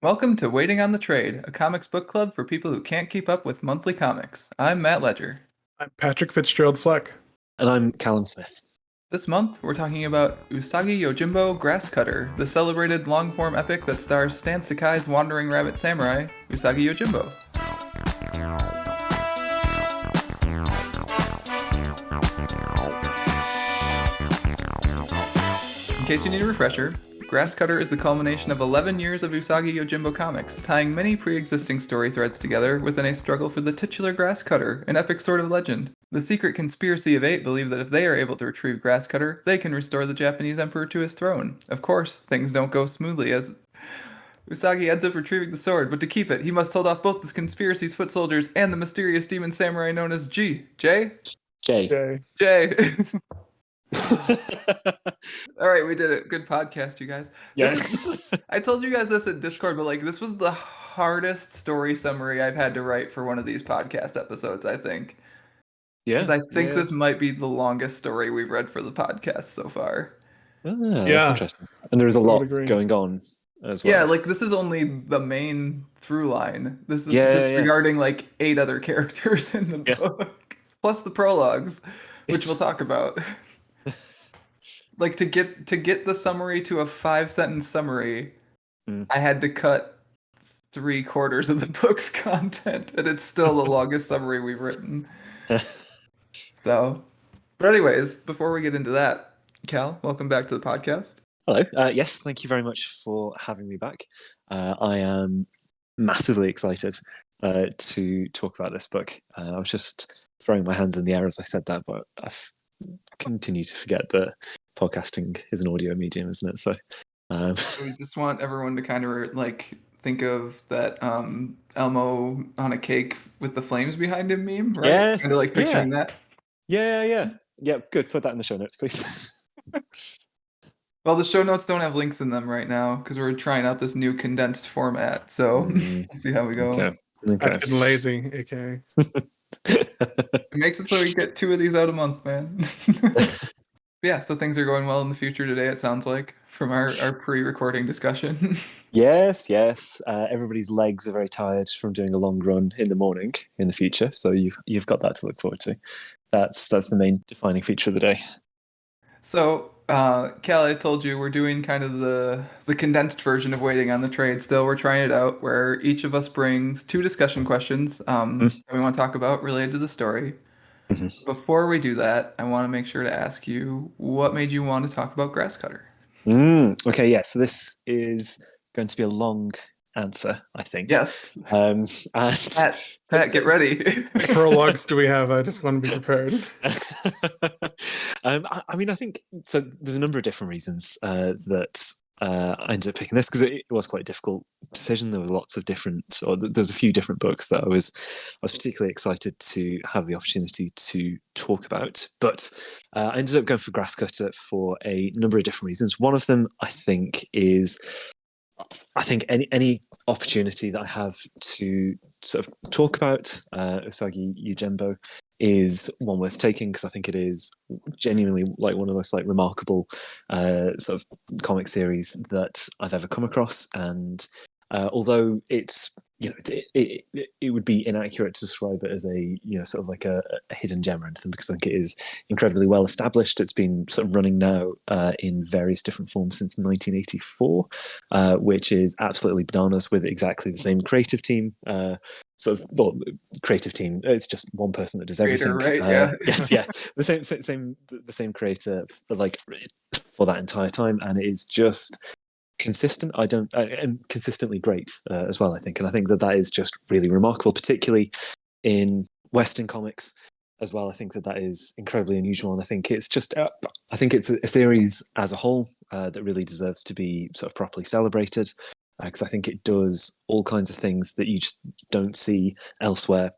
Welcome to Waiting on the Trade, a comics book club for people who can't keep up with monthly comics. I'm Matt Ledger. I'm Patrick Fitzgerald Fleck. And I'm Callum Smith. This month, we're talking about Usagi Yojimbo Grasscutter, the celebrated long-form epic that stars Stan Sakai's wandering rabbit samurai, Usagi Yojimbo. In case you need a refresher, Grasscutter is the culmination of 11 years of Usagi Yojimbo comics, tying many pre-existing story threads together within a struggle for the titular Grasscutter, an epic sort of legend. The secret conspiracy of 8 believe that if they are able to retrieve Grasscutter, they can restore the Japanese emperor to his throne. Of course, things don't go smoothly as Usagi ends up retrieving the sword, but to keep it, he must hold off both the conspiracy's foot soldiers and the mysterious demon samurai known as J. Jay. All right, we did it. Good podcast, you guys. Yes. I told you guys this at Discord, but this was the hardest story summary I've had to write for one of these podcast episodes, I think. Yeah. Because I think this might be the longest story we've read for the podcast so far. That's interesting. And there's a lot going on as well. Yeah, this is only the main through line. This is disregarding 8 other characters in the book. Plus the prologues, which we'll talk about. To get the summary to a 5-sentence summary, I had to cut 3/4 of the book's content, and it's still the longest summary we've written. So, but anyways, before we get into that, Cal, welcome back to the podcast. Hello. Yes, thank you very much for having me back. I am massively excited to talk about this book. I was just throwing my hands in the air as I said that, but I've continued to forget that podcasting is an audio medium, isn't it? So we just want everyone to kind of think of that Elmo on a cake with the flames behind him meme, right? Yes. Kind of picturing that. Yeah. Good. Put that in the show notes, please. Well, the show notes don't have links in them right now because we're trying out this new condensed format. So see how we go. Okay. I'm getting lazy, aka. It makes it so we get 2 of these out a month, man. Yeah, so things are going well in the future today, it sounds like, from our pre-recording discussion. Yes. Everybody's legs are very tired from doing a long run in the morning in the future, so you've got that to look forward to. That's the main defining feature of the day. So, Cal, I told you we're doing kind of the condensed version of Waiting on the Trade still. We're trying it out where each of us brings 2 discussion questions that we want to talk about related to the story. Mm-hmm. Before we do that, I want to make sure to ask you, what made you want to talk about Grasscutter? Okay, yeah. So this is going to be a long answer, I think. Yes. And Pat, get ready. Prologues do we have? I just want to be prepared. I think so. There's a number of different reasons that I ended up picking this because it was quite a difficult decision. There were lots of there's a few different books that I was particularly excited to have the opportunity to talk about. But I ended up going for Grasscutter for a number of different reasons. One of them, I think, is any opportunity that I have to sort of talk about Usagi Yojimbo is one worth taking because I think it is genuinely one of the most remarkable sort of comic series that I've ever come across. And although it's it would be inaccurate to describe it as a sort of a hidden gem or anything, because I think it is incredibly well established. It's been sort of running now in various different forms since 1984, which is absolutely bananas, with exactly the same creative team. Creative team. It's just one person that does everything. Creator, right? Yes, yeah. The same creator for that entire time, and it is just consistent. And consistently great as well, I think. And I think that is just really remarkable, particularly in Western comics as well. I think that is incredibly unusual, and I think it's just I think it's a series as a whole that really deserves to be sort of properly celebrated, because I think it does all kinds of things that you just don't see elsewhere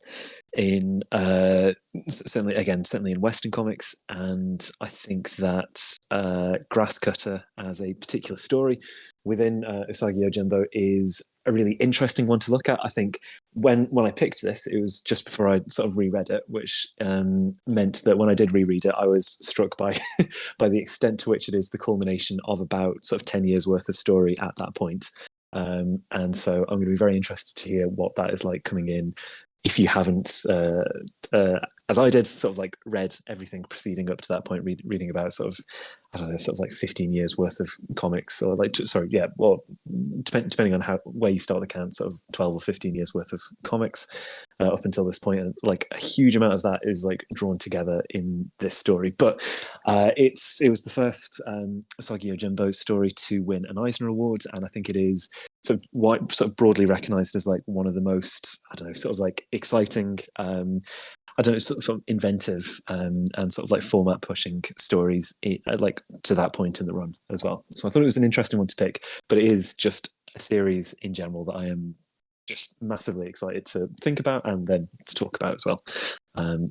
in certainly in Western comics. And I think that Grasscutter as a particular story within Usagi Yojimbo is a really interesting one to look at. I think when I picked this, it was just before I sort of reread it, which meant that when I did reread it, I was struck by by the extent to which it is the culmination of about sort of 10 years worth of story at that point. And so I'm going to be very interested to hear what that is like coming in. If you haven't, as I did, sort of like read everything preceding up to that point, reading about sort of, I don't know, sort of like 15 years worth of comics, or like, sorry, yeah, well, depending on where you start the count, sort of 12 or 15 years worth of comics up until this point, and like a huge amount of that is like drawn together in this story. But it was the first Usagi Yojimbo story to win an Eisner Award, and I think it is sort of broadly recognized as like one of the most, I don't know, sort of like exciting, I don't know, sort of inventive and sort of like format pushing stories like to that point in the run as well. So I thought it was an interesting one to pick, but it is just a series in general that I am just massively excited to think about and then to talk about as well.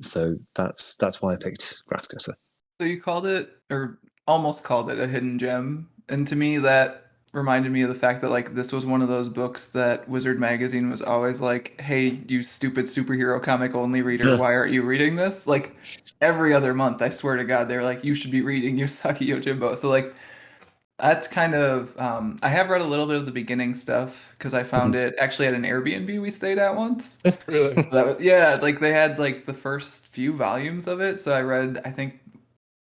So that's why I picked Grasscutter. So you called it, or almost called it, a hidden gem, and to me that reminded me of the fact that like this was one of those books that Wizard Magazine was always like, hey, you stupid superhero comic only reader, why aren't you reading this? Like every other month, I swear to God, they're like, you should be reading Usagi Yojimbo. So like that's kind of I have read a little bit of the beginning stuff because I found it actually at an Airbnb we stayed at once. Really? So yeah, like they had like the first few volumes of it, so I read, I think,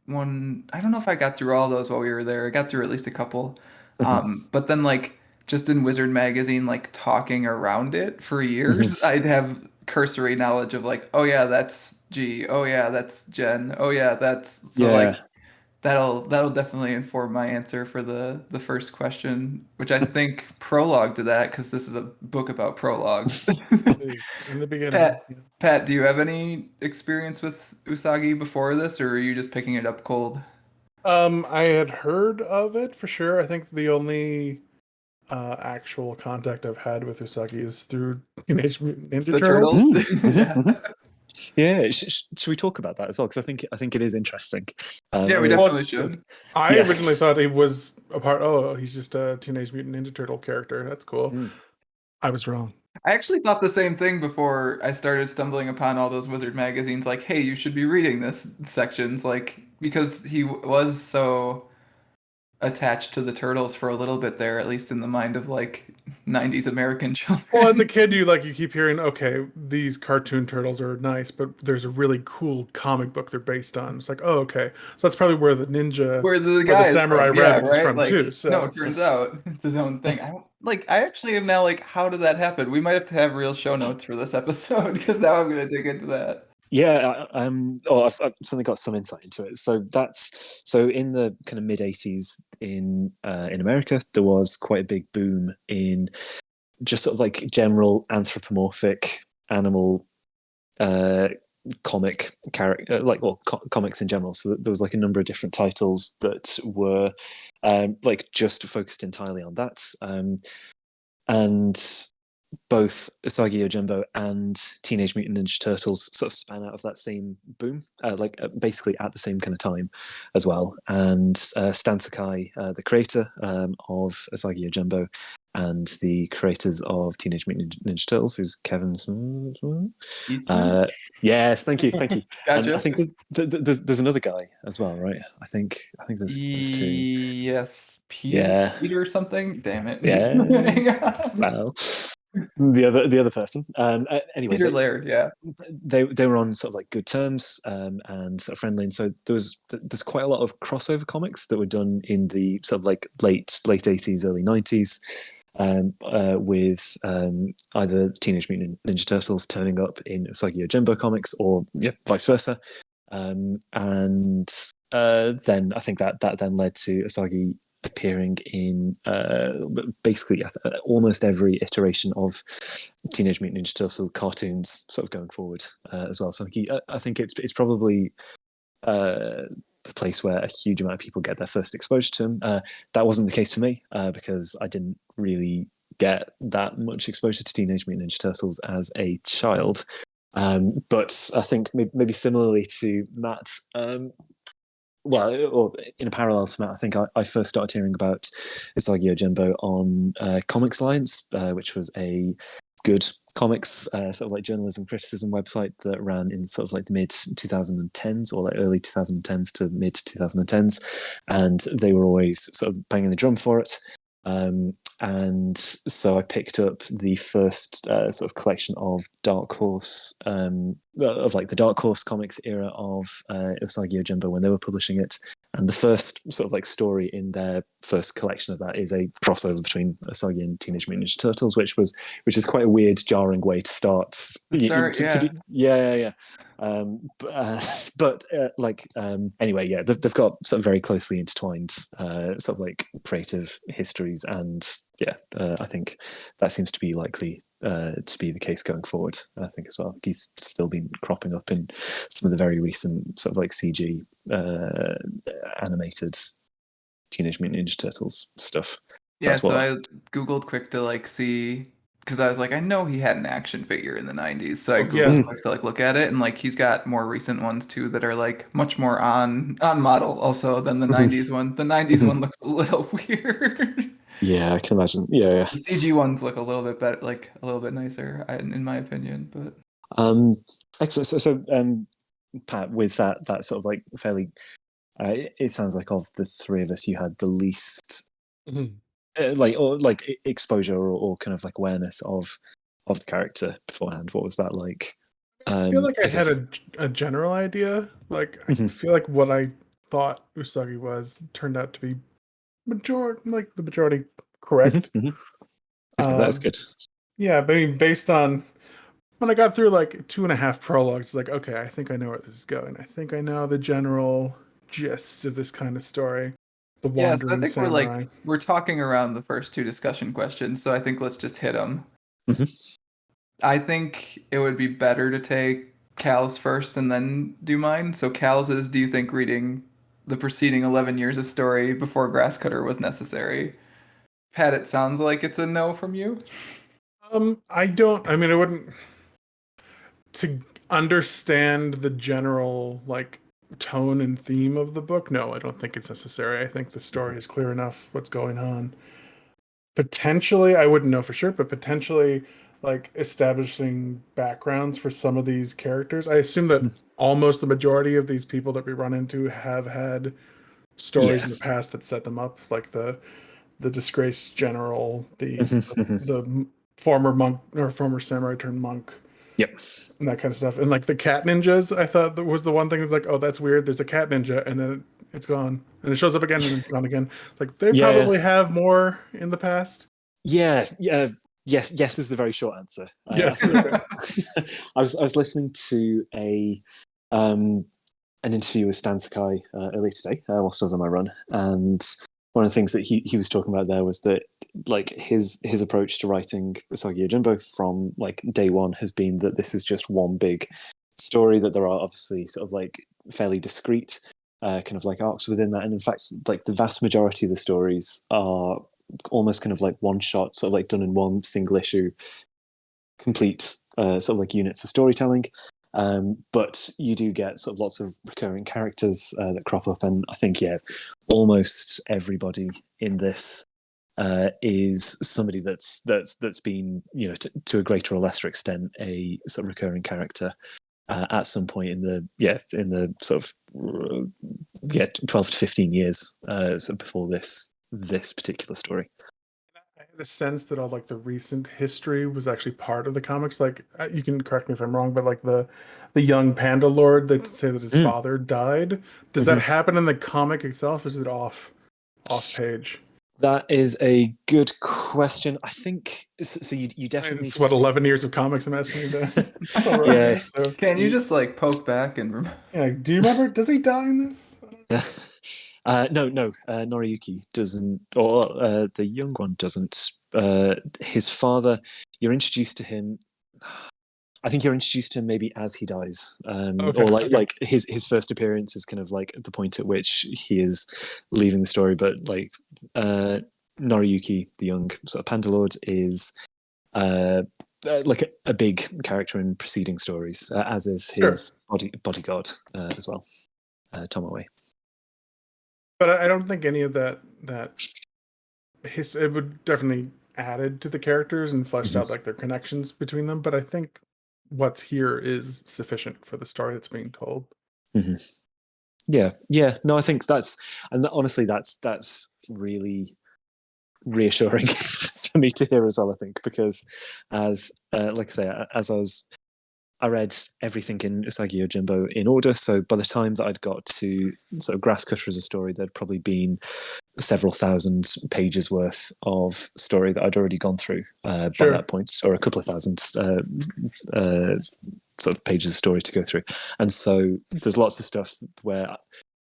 one, I don't know if I got through all those while we were there. I got through at least a couple. But then like just in Wizard Magazine, like talking around it for years, I'd have cursory knowledge of like, oh yeah, that's G. Oh yeah, that's Jen. Oh yeah, that's so like that'll definitely inform my answer for the first question, which I think prologue to that because this is a book about prologues. In the beginning. Pat, do you have any experience with Usagi before this, or are you just picking it up cold? I had heard of it for sure. I think the only actual contact I've had with Usagi is through Teenage Mutant Ninja The Turtles. Yeah, should we talk about that as well? Because I think it is interesting. Yeah, we definitely should. I originally thought he was a part. Oh, he's just a Teenage Mutant Ninja Turtle character. That's cool. I was wrong. I actually thought the same thing before I started stumbling upon all those Wizard magazines. Like, hey, you should be reading this sections, like because he was so attached to the turtles for a little bit there, at least in the mind of like 90s American children. Well, as a kid, you keep hearing, okay, these cartoon turtles are nice, but there's a really cool comic book they're based on. It's like, oh, okay, so that's probably where the ninja, where the guy the samurai rabbit is from like, too. So no, it turns out it's his own thing. I actually am now like, how did that happen? We might have to have real show notes for this episode because now I'm going to dig into that. Yeah, I've suddenly got some insight into it. So in the kind of mid '80s in America, there was quite a big boom in just sort of like general anthropomorphic animal comic character, comics in general. So there was like a number of different titles that were like just focused entirely on that, and both Usagi Yojimbo and Teenage Mutant Ninja Turtles sort of span out of that same boom, basically at the same kind of time as well. And Stan Sakai, the creator of Usagi Yojimbo, and the creators of Teenage Mutant Ninja Turtles, who's Kevin. Yes, thank you. Gotcha. And I think there's another guy as well, right? I think there's two. Yes, Peter or something. Damn it. Yeah. Well, the other person. Anyway, Peter Laird. Yeah. They were on sort of like good terms and sort of friendly, and so there's quite a lot of crossover comics that were done in the sort of like late '80s, early '90s. With either Teenage Mutant Ninja Turtles turning up in Usagi Yojimbo comics, or vice versa, and then I think that then led to Usagi appearing in basically almost every iteration of Teenage Mutant Ninja Turtles cartoons, sort of going forward as well. So I think it's probably the place where a huge amount of people get their first exposure to him. That wasn't the case for me because I didn't really get that much exposure to Teenage Mutant Ninja Turtles as a child. But I think maybe similarly to Matt, or in a parallel to Matt, I think I first started hearing about Usagi Yojimbo on Comics Alliance, which was a good comics sort of like journalism criticism website that ran in sort of like the mid 2010s or like early 2010s to mid 2010s, and they were always sort of banging the drum for it. and so I picked up the first sort of collection of Dark Horse, of like the Dark Horse comics era of Usagi Yojimbo when they were publishing it. And the first sort of like story in their first collection of that is a crossover between Usagi and Teenage Mutant Ninja Turtles, which is quite a weird, jarring way to start. Anyway, yeah, they've got sort of very closely intertwined sort of like creative histories, and yeah, I think that seems to be likely to be the case going forward. I think as well. He's still been cropping up in some of the very recent sort of like CG animated Teenage Mutant Ninja Turtles stuff. Yeah, That's so what. I Googled quick to like see, because I was like, I know he had an action figure in the 90s, so I Oh, yeah. Googled quick to like look at it, and like he's got more recent ones too that are like much more on model also than the 90s one. The 90s one looks a little weird. Yeah, I can imagine. Yeah. The CG ones look a little bit better, like a little bit nicer, in my opinion. But Excellent. So, Pat, with that sort of like fairly, it sounds like of the three of us, you had the least exposure or kind of like awareness of the character beforehand. What was that like? I feel like I had guess. a general idea. Like I Mhm. feel like what I thought Usagi was turned out to be the majority correct. Okay, that's good. Yeah, but I mean, based on when I got through like 2.5 prologues, like, okay, I think I know where this is going. I think I know the general gist of this kind of story. The yeah, so I wandering think samurai. we're talking around the first two discussion questions, so I think let's just hit them. I think it would be better to take Cal's first and then do mine. So Cal's is, do you think reading the preceding 11 years of story before Grasscutter was necessary? Pat, it sounds like it's a no from you. I don't. I mean, I wouldn't to understand the general like tone and theme of the book. No, I don't think it's necessary. I think the story is clear enough. What's going on? Potentially, I wouldn't know for sure, but potentially like establishing backgrounds for some of these characters. I assume that almost the majority of these people that we run into have had stories Yeah. in the past that set them up, like the disgraced general, the former monk or former samurai turned monk, Yep. and that kind of stuff. And like the cat ninjas, I thought that was the one thing that's like, oh, that's weird. There's a cat ninja, and then it's gone, and it shows up again, and then it's gone again. Like they Yeah. probably have more in the past. Yeah. Yes is the very short answer. Yes. I was listening to an interview with Stan Sakai earlier today whilst I was on my run, and one of the things that he was talking about there was that like his approach to writing Usagi Yojimbo from like day one has been that this is just one big story, that there are obviously sort of like fairly discrete kind of like arcs within that, and in fact like the vast majority of the stories are almost kind of like one shot, sort of like done in one single issue, complete sort of like units of storytelling. But you do get sort of lots of recurring characters that crop up, and I think almost everybody in this is somebody that's been to a greater or lesser extent a sort of recurring character at some point in the sort of 12 to 15 years sort of before this particular story. I had a sense that all like the recent history was actually part of the comics. Like you can correct me if I'm wrong, but like the young panda lord that say that his father died. Does that happen in the comic itself? Or is it off page? That is a good question. I think so. You definitely. It's what 11 years of comics I'm asking you to. Yeah. So Can you just like poke back and yeah, do you remember? Does he die in this? No. Noriyuki doesn't, or the young one doesn't. His father, you're introduced to him. I think you're introduced to him maybe as he dies, or like his first appearance is kind of like the point at which he is leaving the story. But like Noriyuki, the young sort of panda lord, is like a big character in preceding stories, as is his bodyguard as well, Tomoe. But I don't think any of that it would definitely added to the characters and fleshed out like their connections between them. But I think what's here is sufficient for the story that's being told. Yeah. No, I think honestly that's really reassuring for me to hear as well. I think because as like I say, I read everything in Usagi Yojimbo in order. So by the time that I'd got to sort of Grasscutter as a story, there'd probably been several thousand pages worth of story that I'd already gone through by that point, or a couple of thousand sort of pages of story to go through. And so there's lots of stuff where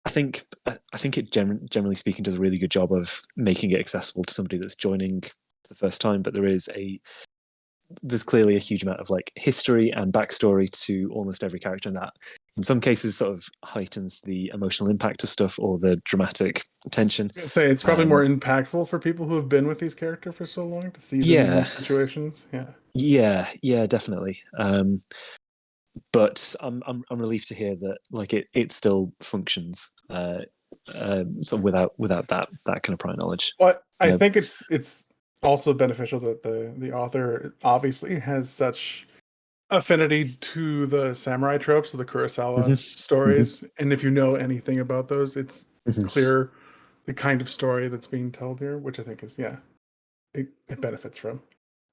I think it generally speaking does a really good job of making it accessible to somebody that's joining for the first time. But there's clearly a huge amount of like history and backstory to almost every character, and that in some cases sort of heightens the emotional impact of stuff or the dramatic tension. Say it's probably more impactful for people who have been with these characters for so long to see them in these situations. Yeah, definitely. But I'm relieved to hear that like it still functions sort of without that kind of prior knowledge. Well, I think it's also beneficial that the author obviously has such affinity to the samurai tropes of the Kurosawa stories, and if you know anything about those, it's clear the kind of story that's being told here, which I think is it benefits from.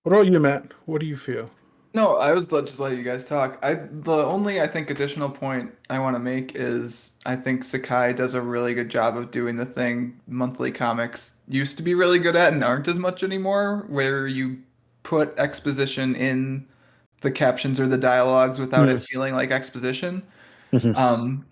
What about you, Matt? What do you feel? No, I was just letting you guys talk. The only I think additional point I want to make is I think Sakai does a really good job of doing the thing monthly comics used to be really good at and aren't as much anymore, where you put exposition in the captions or the dialogues without it feeling like exposition.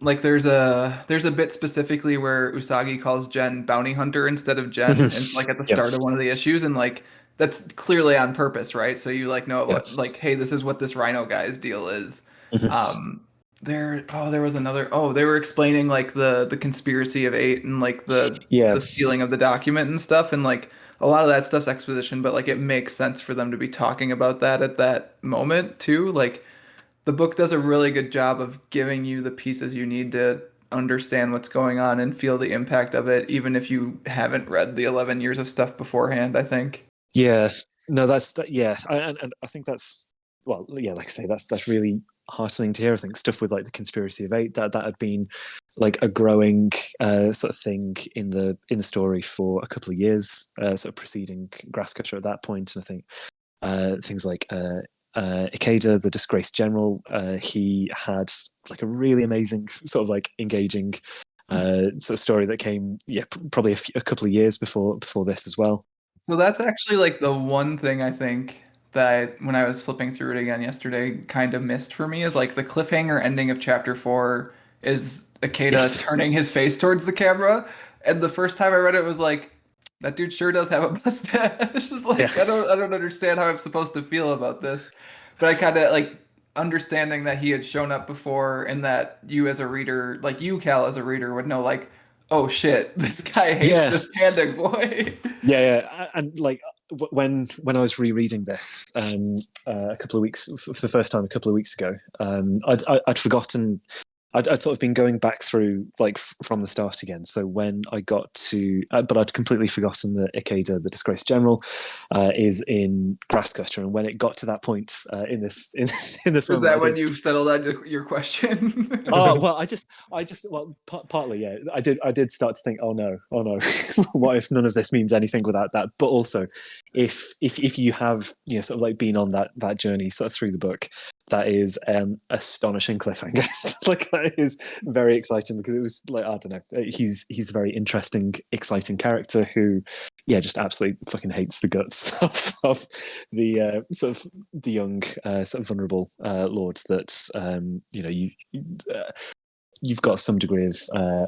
Like there's a bit specifically where Usagi calls Jen bounty hunter instead of Jen, and like at the start of one of the issues, and like that's clearly on purpose, right? So you like know what like, hey, this is what this Rhino guy's deal is. There was another they were explaining like the conspiracy of 8 and like the stealing of the document and stuff, and like a lot of that stuff's exposition, but like it makes sense for them to be talking about that at that moment too. Like the book does a really good job of giving you the pieces you need to understand what's going on and feel the impact of it, even if you haven't read the 11 years of stuff beforehand, I think. Yeah, no, that's that. Yeah, and I think that's like I say, that's really heartening to hear. I think stuff with like the conspiracy of 8 that had been like a growing sort of thing in the story for a couple of years, sort of preceding Grasscutter at that point. And I think things like Ikeda, the disgraced general, he had like a really amazing sort of like engaging sort of story that came probably a couple of years before this as well. So that's actually like the one thing I think that when I was flipping through it again yesterday kind of missed for me is like the cliffhanger ending of chapter 4 is Ikeda turning his face towards the camera, and the first time I read it was like, that dude sure does have a mustache. It's like I don't understand how I'm supposed to feel about this. But I kind of like understanding that he had shown up before and that you as a reader, like you, Cal, as a reader, would know like, oh shit, this guy hates this panda boy. And like when I was rereading this a couple of weeks for the first time a couple of weeks ago, I'd forgotten. I'd sort of been going back through like from the start again. So when I got to, but I'd completely forgotten that Ikeda, the disgraced general, is in Grasscutter. And when it got to that point in this Is moment, that when you settled on your question? Oh well, partly yeah. I did start to think, oh no, what if none of this means anything without that? But also, if you have sort of like been on that journey sort of through the book, that is an astonishing cliffhanger. Like that is very exciting because it was like I don't know, he's a very interesting, exciting character who, just absolutely fucking hates the guts of the sort of the young, sort of vulnerable lord that you've got some degree of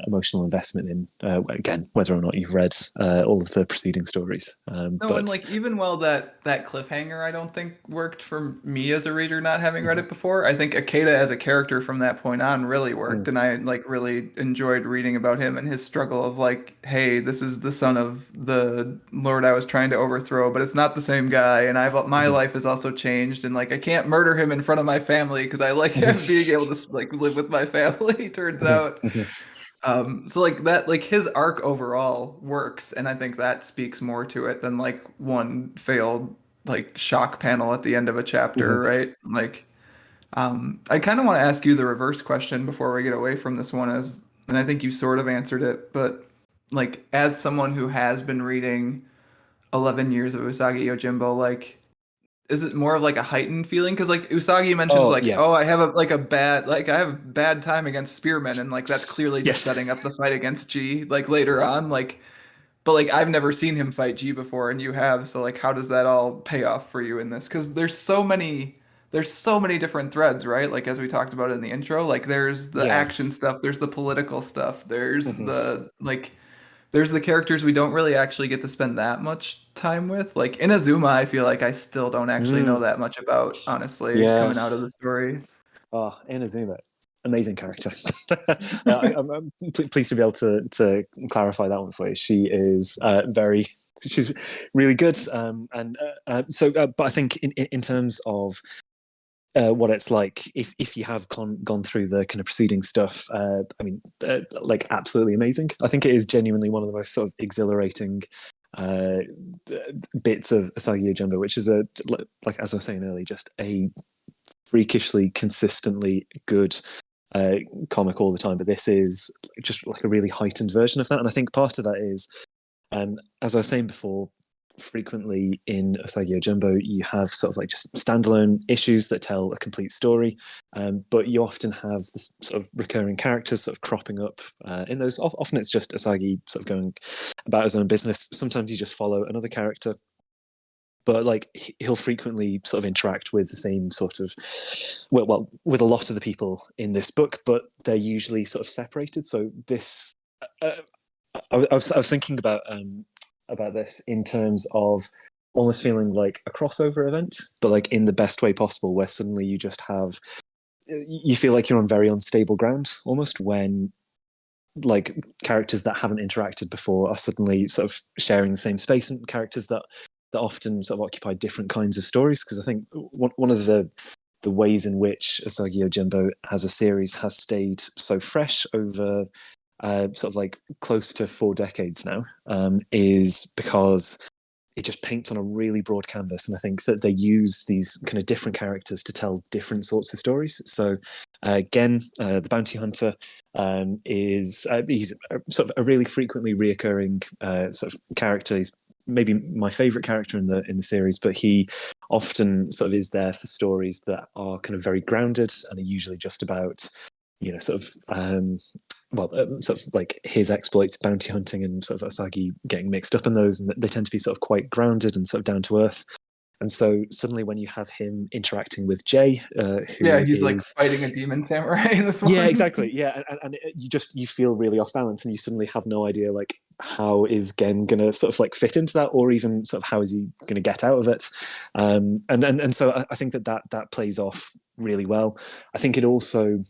emotional investment in. Again, whether or not you've read all of the preceding stories. And like even while that cliffhanger I don't think worked for me as a reader not having read it before, I think Ikeda as a character from that point on really worked, and I like really enjoyed reading about him and his struggle of like, hey, this is the son of the lord I was trying to overthrow, but it's not the same guy, and my life has also changed, and like I can't murder him in front of my family because I like him being able to like live with my family. Turns out. So like that, like his arc overall works, and I think that speaks more to it than like one failed like shock panel at the end of a chapter, right? Like, I kind of want to ask you the reverse question before we get away from this one, and I think you sort of answered it, but like as someone who has been reading 11 years of Usagi Yojimbo, like, is it more of like a heightened feeling? Because like Usagi mentions Oh like, yeah, oh, I have I have a bad time against spearmen, and like that's clearly just yes, setting up the fight against G like later on. Like, but like I've never seen him fight G before, and you have, so like how does that all pay off for you in this? Because there's so many different threads, right? Like as we talked about in the intro, like there's the yeah. action stuff, there's the political stuff, there's Mhm. the like there's the characters we don't really actually get to spend that much time with. Like Inazuma, I feel like I still don't actually know Mm, that much about, honestly, yeah. coming out of the story. Oh, Inazuma, amazing character. I'm pleased to be able to clarify that one for you. She is she's really good. But I think in terms of what it's like, if you have gone through the kind of preceding stuff, I mean, like absolutely amazing. I think it is genuinely one of the most sort of exhilarating uh, bits of Usagi Yojimbo, which is like as I was saying earlier, just a freakishly consistently good uh, comic all the time. But this is just like a really heightened version of that, and I think part of that is, as I was saying before, frequently in Usagi Yojimbo, you have sort of like just standalone issues that tell a complete story, but you often have this sort of recurring characters sort of cropping up in those. Often it's just Usagi sort of going about his own business. Sometimes you just follow another character, but like he'll frequently sort of interact with the same sort of with a lot of the people in this book, but they're usually sort of separated. So this uh, I was thinking about this in terms of almost feeling like a crossover event, but like in the best way possible, where suddenly you just have you feel like you're on very unstable ground almost when like characters that haven't interacted before are suddenly sort of sharing the same space, and characters that often sort of occupy different kinds of stories. Because I think one of the ways in which Usagi Yojimbo as a series has stayed so fresh over sort of like close to 4 decades now is because it just paints on a really broad canvas, and I think that they use these kind of different characters to tell different sorts of stories. So Gen, the bounty hunter, is he's sort of a really frequently reoccurring sort of character. He's maybe my favorite character in the series, but he often sort of is there for stories that are kind of very grounded and are usually just about sort of sort of like his exploits, bounty hunting, and sort of Usagi getting mixed up in those, and they tend to be sort of quite grounded and sort of down to earth. And so suddenly, when you have him interacting with Jay, Yeah, who he's like is fighting a demon samurai in this yeah, one. exactly, yeah, and you feel really off balance, and you suddenly have no idea like how is Gen gonna sort of like fit into that, or even sort of how is he gonna get out of it, and so I think that plays off really well. I think it also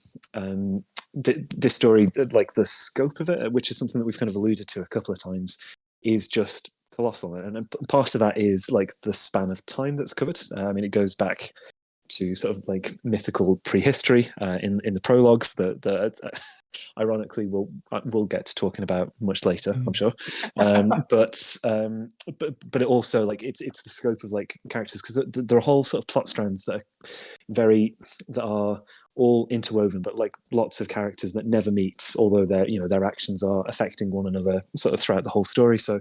this story, like the scope of it, which is something that we've kind of alluded to a couple of times, is just colossal. And part of that is like the span of time that's covered. I mean, it goes back to sort of like mythical prehistory in the prologues that ironically we'll get to talking about much later, I'm sure. But it also like it's the scope of like characters, because there are whole sort of plot strands that are all interwoven, but like lots of characters that never meet, although their actions are affecting one another sort of throughout the whole story. So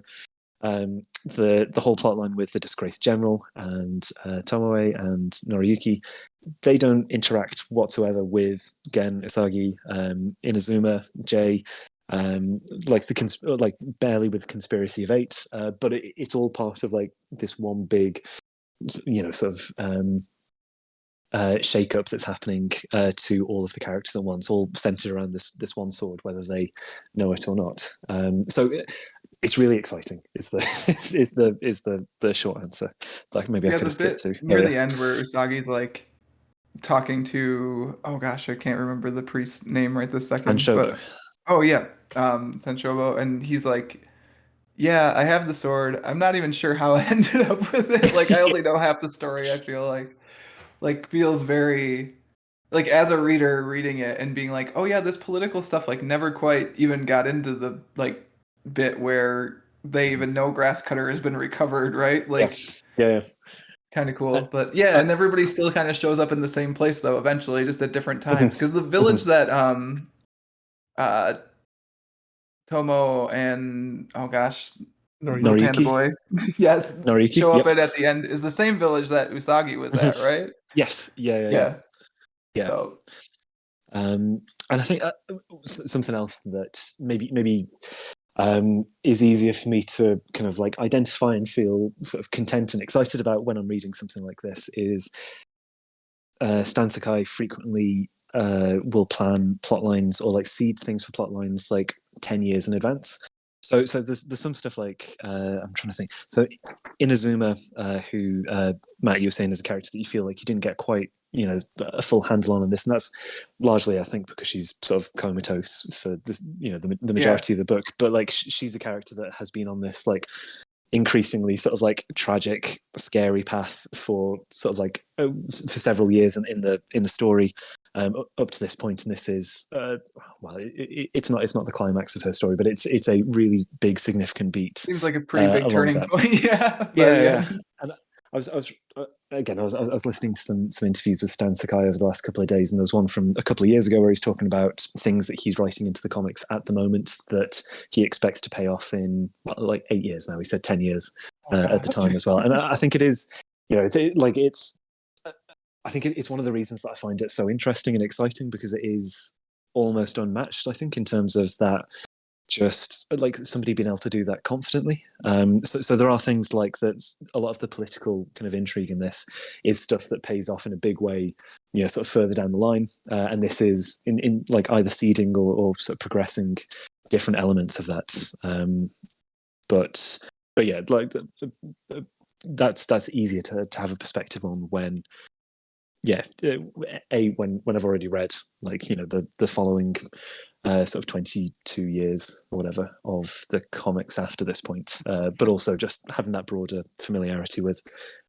the whole plotline with the disgraced general and Tomoe and Noriyuki, they don't interact whatsoever with Gen, Usagi, Inazuma, Jay, like barely with the Conspiracy of Eight, but it's all part of like this one big, sort of shake up that's happening to all of the characters at once, all centered around this one sword, whether they know it or not. So it's really exciting. Is the short answer? Like maybe I Yeah, could the have skipped bit to. near the end where Usagi's like talking to, oh gosh, I can't remember the priest's name right this And second, Shobo. but oh yeah, Tenshobo, and he's like, yeah, I have the sword. I'm not even sure how I ended up with it. Like I only know half the story, I feel like feels very like as a reader reading it and being like, oh yeah, this political stuff like never quite even got into the like bit where they even know Grasscutter has been recovered, right? Yeah, Like yeah, kind of yeah. cool. But yeah, Uh, and everybody still kind of shows up in the same place though eventually, just at different mhm, times. Because the village mhm. that uh Tomo and oh gosh, Noriyuki. Panda Noriyuki. boy. Yes. Noriyuki, Show up yep. at the end is the same village that Usagi was at, right? Yes, yeah. Yeah. So And I think something else that maybe is easier for me to kind of like identify and feel sort of content and excited about when I'm reading something like this is Stan Sakai frequently will plan plot lines or like seed things for plot lines like 10 years in advance. So there's some stuff like I'm trying to think. So Inazuma, who Matt, you were saying is a character that you feel like you didn't get quite a full handle on this, and that's largely I think because she's sort of comatose for the majority of the book. But like she's a character that has been on this like increasingly sort of like tragic, scary path for sort of like for several years in the story up to this point. And this is it's not the climax of her story, but it's a really big, significant beat. seems like a pretty big turning that. point. Yeah. And I was listening to some interviews with Stan Sakai over the last couple of days, and there's one from a couple of years ago where he's talking about things that he's writing into the comics at the moment that he expects to pay off in like 8 years now. He said 10 years at the time as well, and I think it is, I think it's one of the reasons that I find it so interesting and exciting because it is almost unmatched. I think in terms of that. Just like somebody being able to do that confidently. So there are things like that. A lot of the political kind of intrigue in this is stuff that pays off in a big way, sort of further down the line. And this is in like either seeding or sort of progressing different elements of that. But yeah, like that's easier to have a perspective on when. Yeah, when I've already read like the following sort of 22 years or whatever of the comics after this point, but also just having that broader familiarity with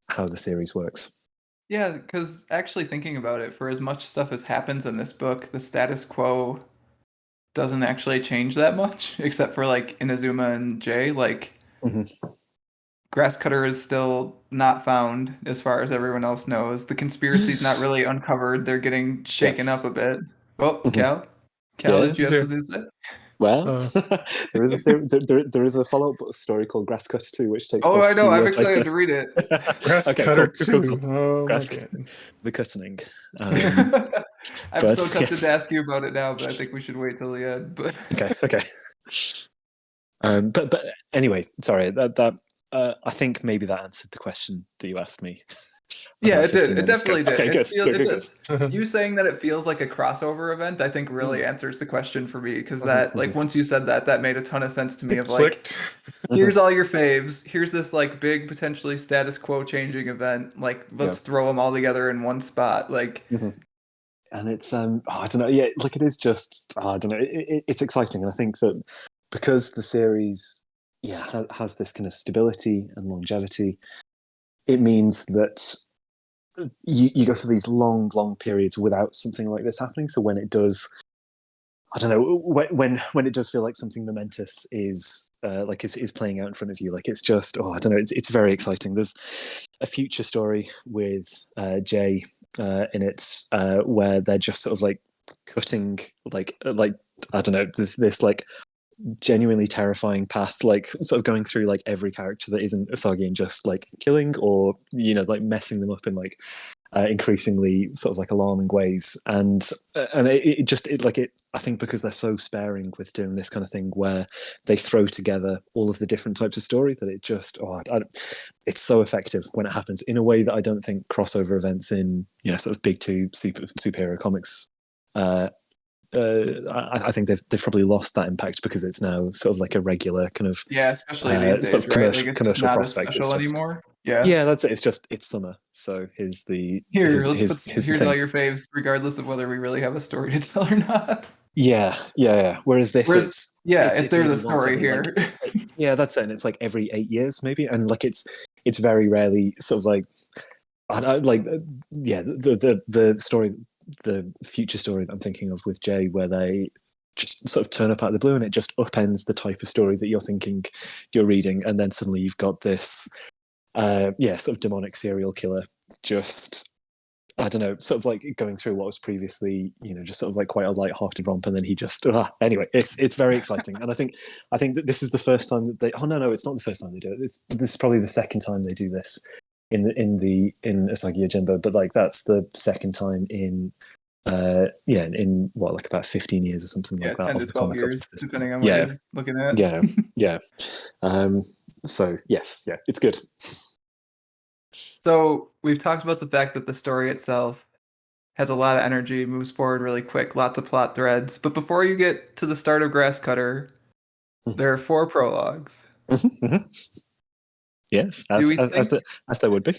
how the series works. Yeah, because actually thinking about it, for as much stuff as happens in this book, the status quo doesn't actually change that much, except for like Inazuma and Jay. Like Grasscutter is still not found as far as everyone else knows. The conspiracy's not really uncovered. They're getting shaken up a bit. Oh, Cal, did you have something to say? Well, there is a follow-up story called Grasscutter 2, which takes place I a know. few I'm years excited later. to read it. Grasscutter 2. Oh my Grass, god. The cutting. I'm so tempted to ask you about it now, but I think we should wait till the end. But okay. But anyway, sorry. That I think maybe that answered the question that you asked me. Yeah, it did. It definitely did. Okay, good. You saying that it feels like a crossover event, I think really answers the question for me because that, like, once you said that made a ton of sense to me. Of like, here's all your faves. Here's this like big potentially status quo changing event. Like, let's throw them all together in one spot. Like, and it's I don't know. Yeah, like it is just I don't know. It's exciting, and I think that because the series has this kind of stability and longevity, it means that you go through these long periods without something like this happening. So when it does, I don't know, when it does feel like something momentous is is playing out in front of you, like it's just I don't know, it's very exciting. There's a future story with Jay in it where they're just sort of like cutting like I don't know this like genuinely terrifying path, like sort of going through like every character that isn't Usagi and just like killing or like messing them up in like increasingly sort of like alarming ways. And I think because they're so sparing with doing this kind of thing where they throw together all of the different types of story, that it just it's so effective when it happens in a way that I don't think crossover events in sort of big two superhero comics I think they've probably lost that impact because it's now sort of like a regular kind of especially these days, sort of right? Like it's commercial not prospect. as special anymore. Yeah, that's it. It's summer, so here's here's all your faves, regardless of whether we really have a story to tell or not. Yeah. Whereas this, it's there's maybe a story here. Yeah, that's it. And it's like every 8 years, maybe, and like it's very rarely sort of like the story. The future story that I'm thinking of with Jay, where they just sort of turn up out of the blue and it just upends the type of story that you're thinking you're reading, and then suddenly you've got this sort of demonic serial killer just I don't know, sort of like going through what was previously, just sort of like quite a light-hearted romp, and then he just anyway, it's very exciting, and I think that this is the first time that they. Oh no, it's not the first time they do it. This is probably the second time they do this in Usagi Yojimbo, but like that's the second time in in what, like about 15 years or something like that. 10 to of the 12 comic years, up to this depending on point. what you're looking at. Yeah. So yes, it's good. So we've talked about the fact that the story itself has a lot of energy, moves forward really quick, lots of plot threads. But before you get to the start of Grasscutter, there are 4 prologues. Yes, Do we as there would be.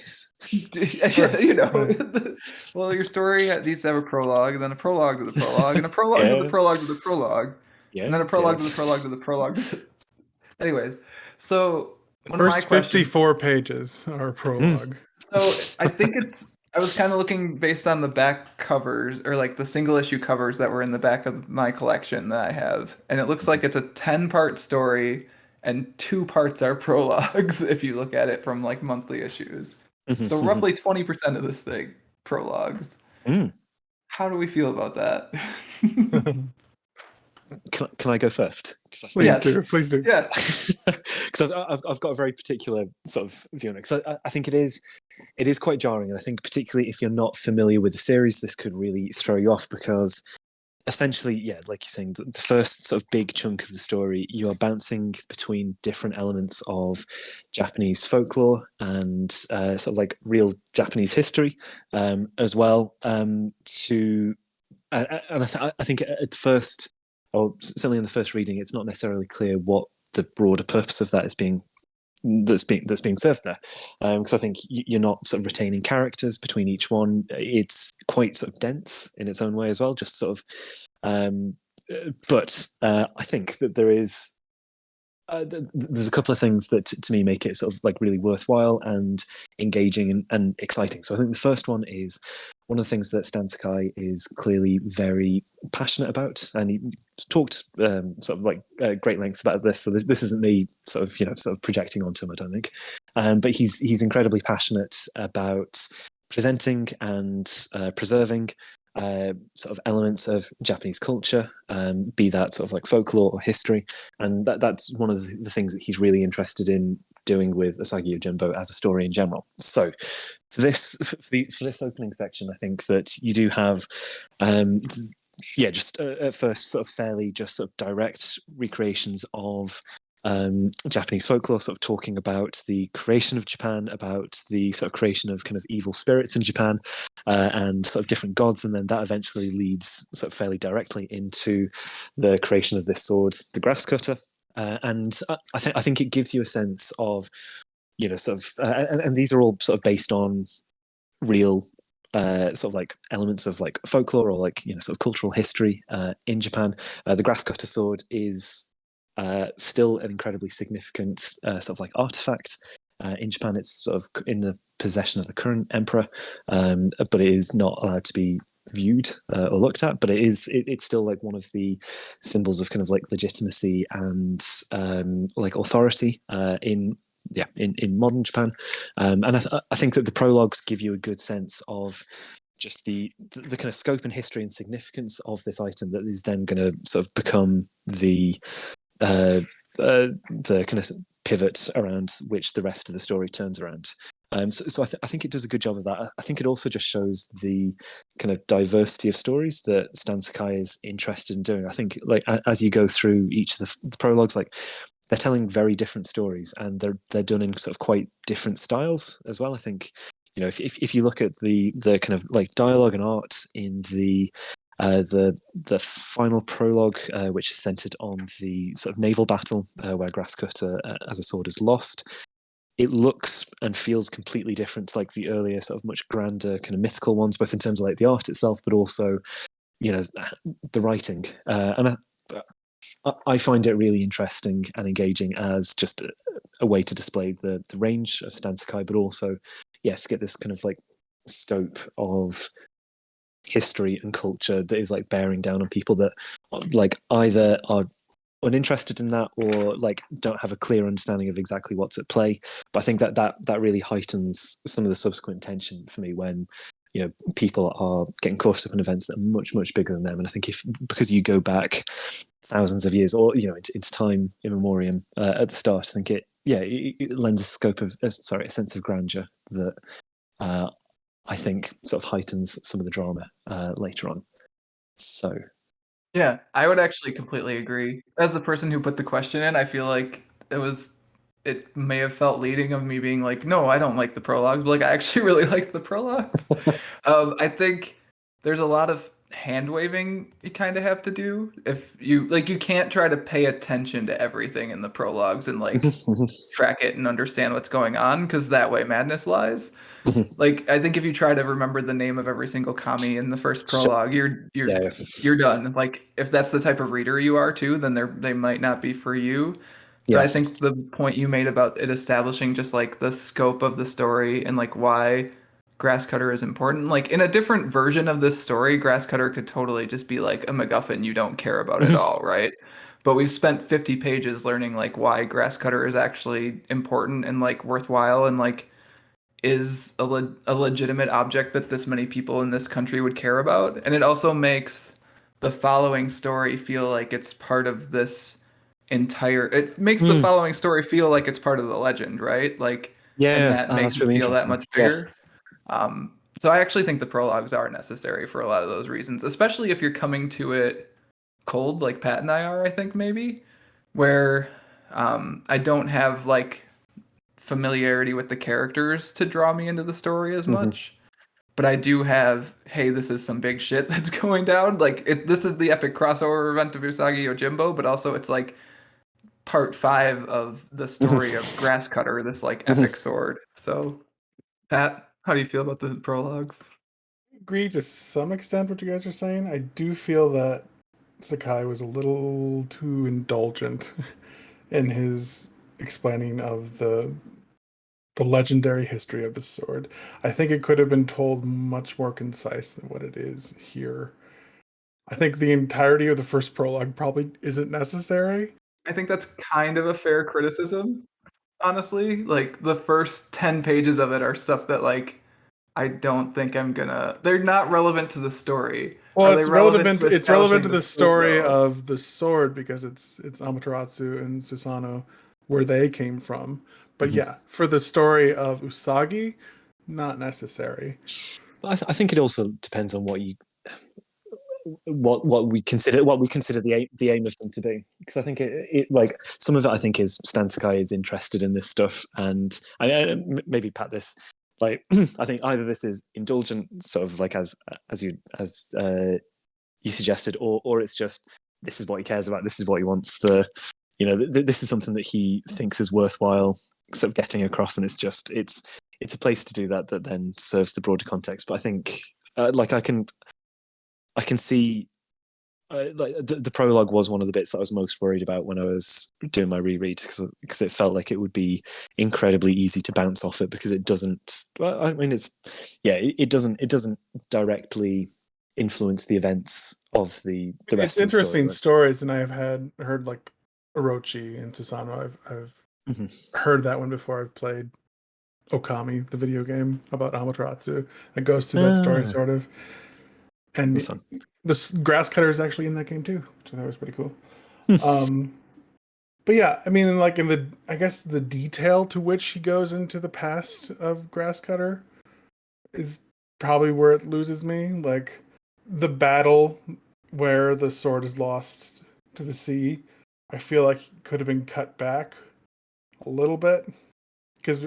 Well, your story needs to have a prologue, and then a prologue to the prologue, and a prologue to the prologue to the prologue, and then a prologue to the prologue to the prologue. Anyways, so one of my First questions. 54 pages are prologue. So I think I was kind of looking based on the back covers, or like the single issue covers that were in the back of my collection that I have. And it looks like it's a 10-part story and 2 parts are prologues if you look at it from like monthly issues. So roughly 20% of this thing, prologues. How do we feel about that? Can I go first? Please do. Yeah. Because I've got a very particular sort of view on it. Because I think it is quite jarring, and I think particularly if you're not familiar with the series, this could really throw you off, because essentially, like you're saying, the first sort of big chunk of the story, you are bouncing between different elements of Japanese folklore and sort of like real Japanese history as well. And I think at first, or certainly in the first reading, it's not necessarily clear what the broader purpose of that is that's being served there, because I think you're not sort of retaining characters between each one. It's quite sort of dense in its own way as well, just sort of but I think that there's a couple of things that to me make it sort of like really worthwhile and engaging and exciting. So I think the first one is one of the things that Stan Sakai is clearly very passionate about, and he talked sort of like great lengths about this. So this isn't me sort of projecting onto him, I don't think. But he's incredibly passionate about presenting and preserving sort of elements of Japanese culture, be that sort of like folklore or history, and that's one of the things that he's really interested in doing with Usagi Yojimbo as a story in general. So for this opening section, I think that you do have just at first sort of fairly just sort of direct recreations of Japanese folklore, sort of talking about the creation of Japan, about the sort of creation of kind of evil spirits in Japan, and sort of different gods, and then that eventually leads sort of fairly directly into the creation of this sword, the Grasscutter. And I think it gives you a sense of, sort of, and these are all sort of based on real sort of like elements of like folklore or like sort of cultural history in Japan. The Grasscutter sword is still an incredibly significant sort of like artifact in Japan. It's sort of in the possession of the current emperor, but it is not allowed to be viewed or looked at. But it's still like one of the symbols of kind of like legitimacy and like authority in modern Japan. And I think that the prologues give you a good sense of just the kind of scope and history and significance of this item that is then going to sort of become the kind of pivot around which the rest of the story turns around. So I think it does a good job of that. I think it also just shows the kind of diversity of stories that Stan Sakai is interested in doing. I think like as you go through each of the prologues, like they're telling very different stories, and they're done in sort of quite different styles as well. I think if you look at the kind of like dialogue and art in the final prologue, which is centered on the sort of naval battle where Grasscutter as a sword is lost, it looks and feels completely different to like the earlier sort of much grander kind of mythical ones, both in terms of like the art itself, but also the writing. And I find it really interesting and engaging as just a way to display the range of Stan Sakai, but also to get this kind of like scope of history and culture that is like bearing down on people that like either are uninterested in that or like don't have a clear understanding of exactly what's at play. But I think that really heightens some of the subsequent tension for me when people are getting caught up in events that are much, much bigger than them. And I think because you go back thousands of years, or into time immemorial at the start, I think it lends a sense of grandeur that I think sort of heightens some of the drama later on. So yeah, I would actually completely agree. As the person who put the question in, I feel like it may have felt leading of me being like, no, I don't like the prologues, but like I actually really like the prologues. I think there's a lot of hand waving you kind of have to do if you can't try to pay attention to everything in the prologues and like track it and understand what's going on, because that way madness lies. Like I think if you try to remember the name of every single kami in the first prologue, you're done. Like if that's the type of reader you are too, then they might not be for you. But yeah. I think the point you made about it establishing just like the scope of the story and like why Grasscutter is important. Like in a different version of this story, Grasscutter could totally just be like a MacGuffin you don't care about at all, right? But we've spent 50 pages learning like why Grasscutter is actually important and like worthwhile and like is a legitimate object that this many people in this country would care about. And it also makes the following story feel like it's part of this it makes the following story feel like it's part of the legend, right? Like, and that makes that's it really feel that interesting. much bigger. So I actually think the prologues are necessary for a lot of those reasons, especially if you're coming to it cold, like Pat and I are, I think maybe, where I don't have like familiarity with the characters to draw me into the story as much. But I do have, hey, this is some big shit that's going down. Like, this is the epic crossover event of Usagi Yojimbo, but also it's like part 5 of the story of Grasscutter, this like epic sword. So, Pat, how do you feel about the prologues? Agree to some extent what you guys are saying. I do feel that Sakai was a little too indulgent in his explaining of the legendary history of the sword. I think it could have been told much more concise than what it is here. I think the entirety of the first prologue probably isn't necessary. I think that's kind of a fair criticism, honestly. Like, the first 10 pages of it are stuff that, like, I don't think they're not relevant to the story. Well, Are they relevant to It's relevant establishing to the the scope, story though? of the sword because it's Amaterasu and Susanoo, where they came from. But yeah, for the story of Usagi, not necessary. But I think it also depends on what we consider the aim of them to be, because I think it like some of it I think is Stan Sakai is interested in this stuff, and maybe Pat this like I think either this is indulgent, sort of like as you suggested, or it's just this is what he cares about, this is what he wants, this is something that he thinks is worthwhile sort of getting across, and it's a place to do that then serves the broader context. But I think like I can see like the prologue was one of the bits that I was most worried about when I was doing my reread, because it felt like it would be incredibly easy to bounce off it, because it doesn't. Well, I mean, it doesn't directly influence the events of the rest It's of the story. interesting stories, and I have heard like Orochi and Susanoo. I've heard that one before. I've played Okami, the video game about Amaterasu, that goes through that story sort of. And this Grasscutter is actually in that game too, which I thought was pretty cool. But yeah, I mean, like I guess the detail to which he goes into the past of Grasscutter is probably where it loses me. Like the battle where the sword is lost to the sea, I feel like it could have been cut back a little bit, because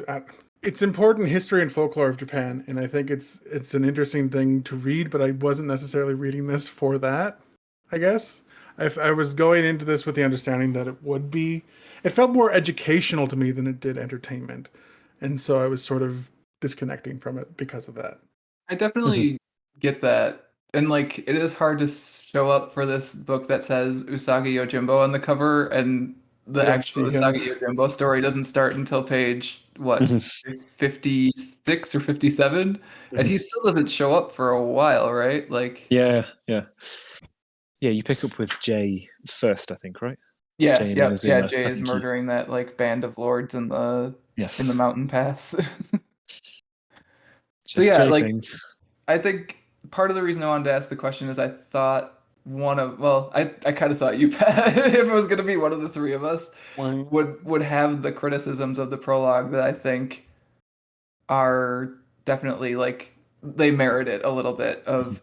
it's important history and folklore of Japan, and I think it's an interesting thing to read, but I wasn't necessarily reading this for that, I guess. I was going into this with the understanding that it felt more educational to me than it did entertainment. And so I was sort of disconnecting from it because of that. I definitely get that. And like it is hard to show up for this book that says Usagi Yojimbo on the cover, and the You don't actual see him. Usagi Yojimbo story doesn't start until page 56 or 57, and he still doesn't show up for a while, right? Like yeah. You pick up with Jay first, I think, right? yeah, Jay and yeah, Inazuma. Jay I is think murdering that like band of lords in the yes, mountain pass. So just yeah, Jay like things. I think part of the reason I wanted to ask the question is I thought I kind of thought you, Pat, if it was going to be one of the three of us, would have the criticisms of the prologue that I think are definitely like they merit it a little bit of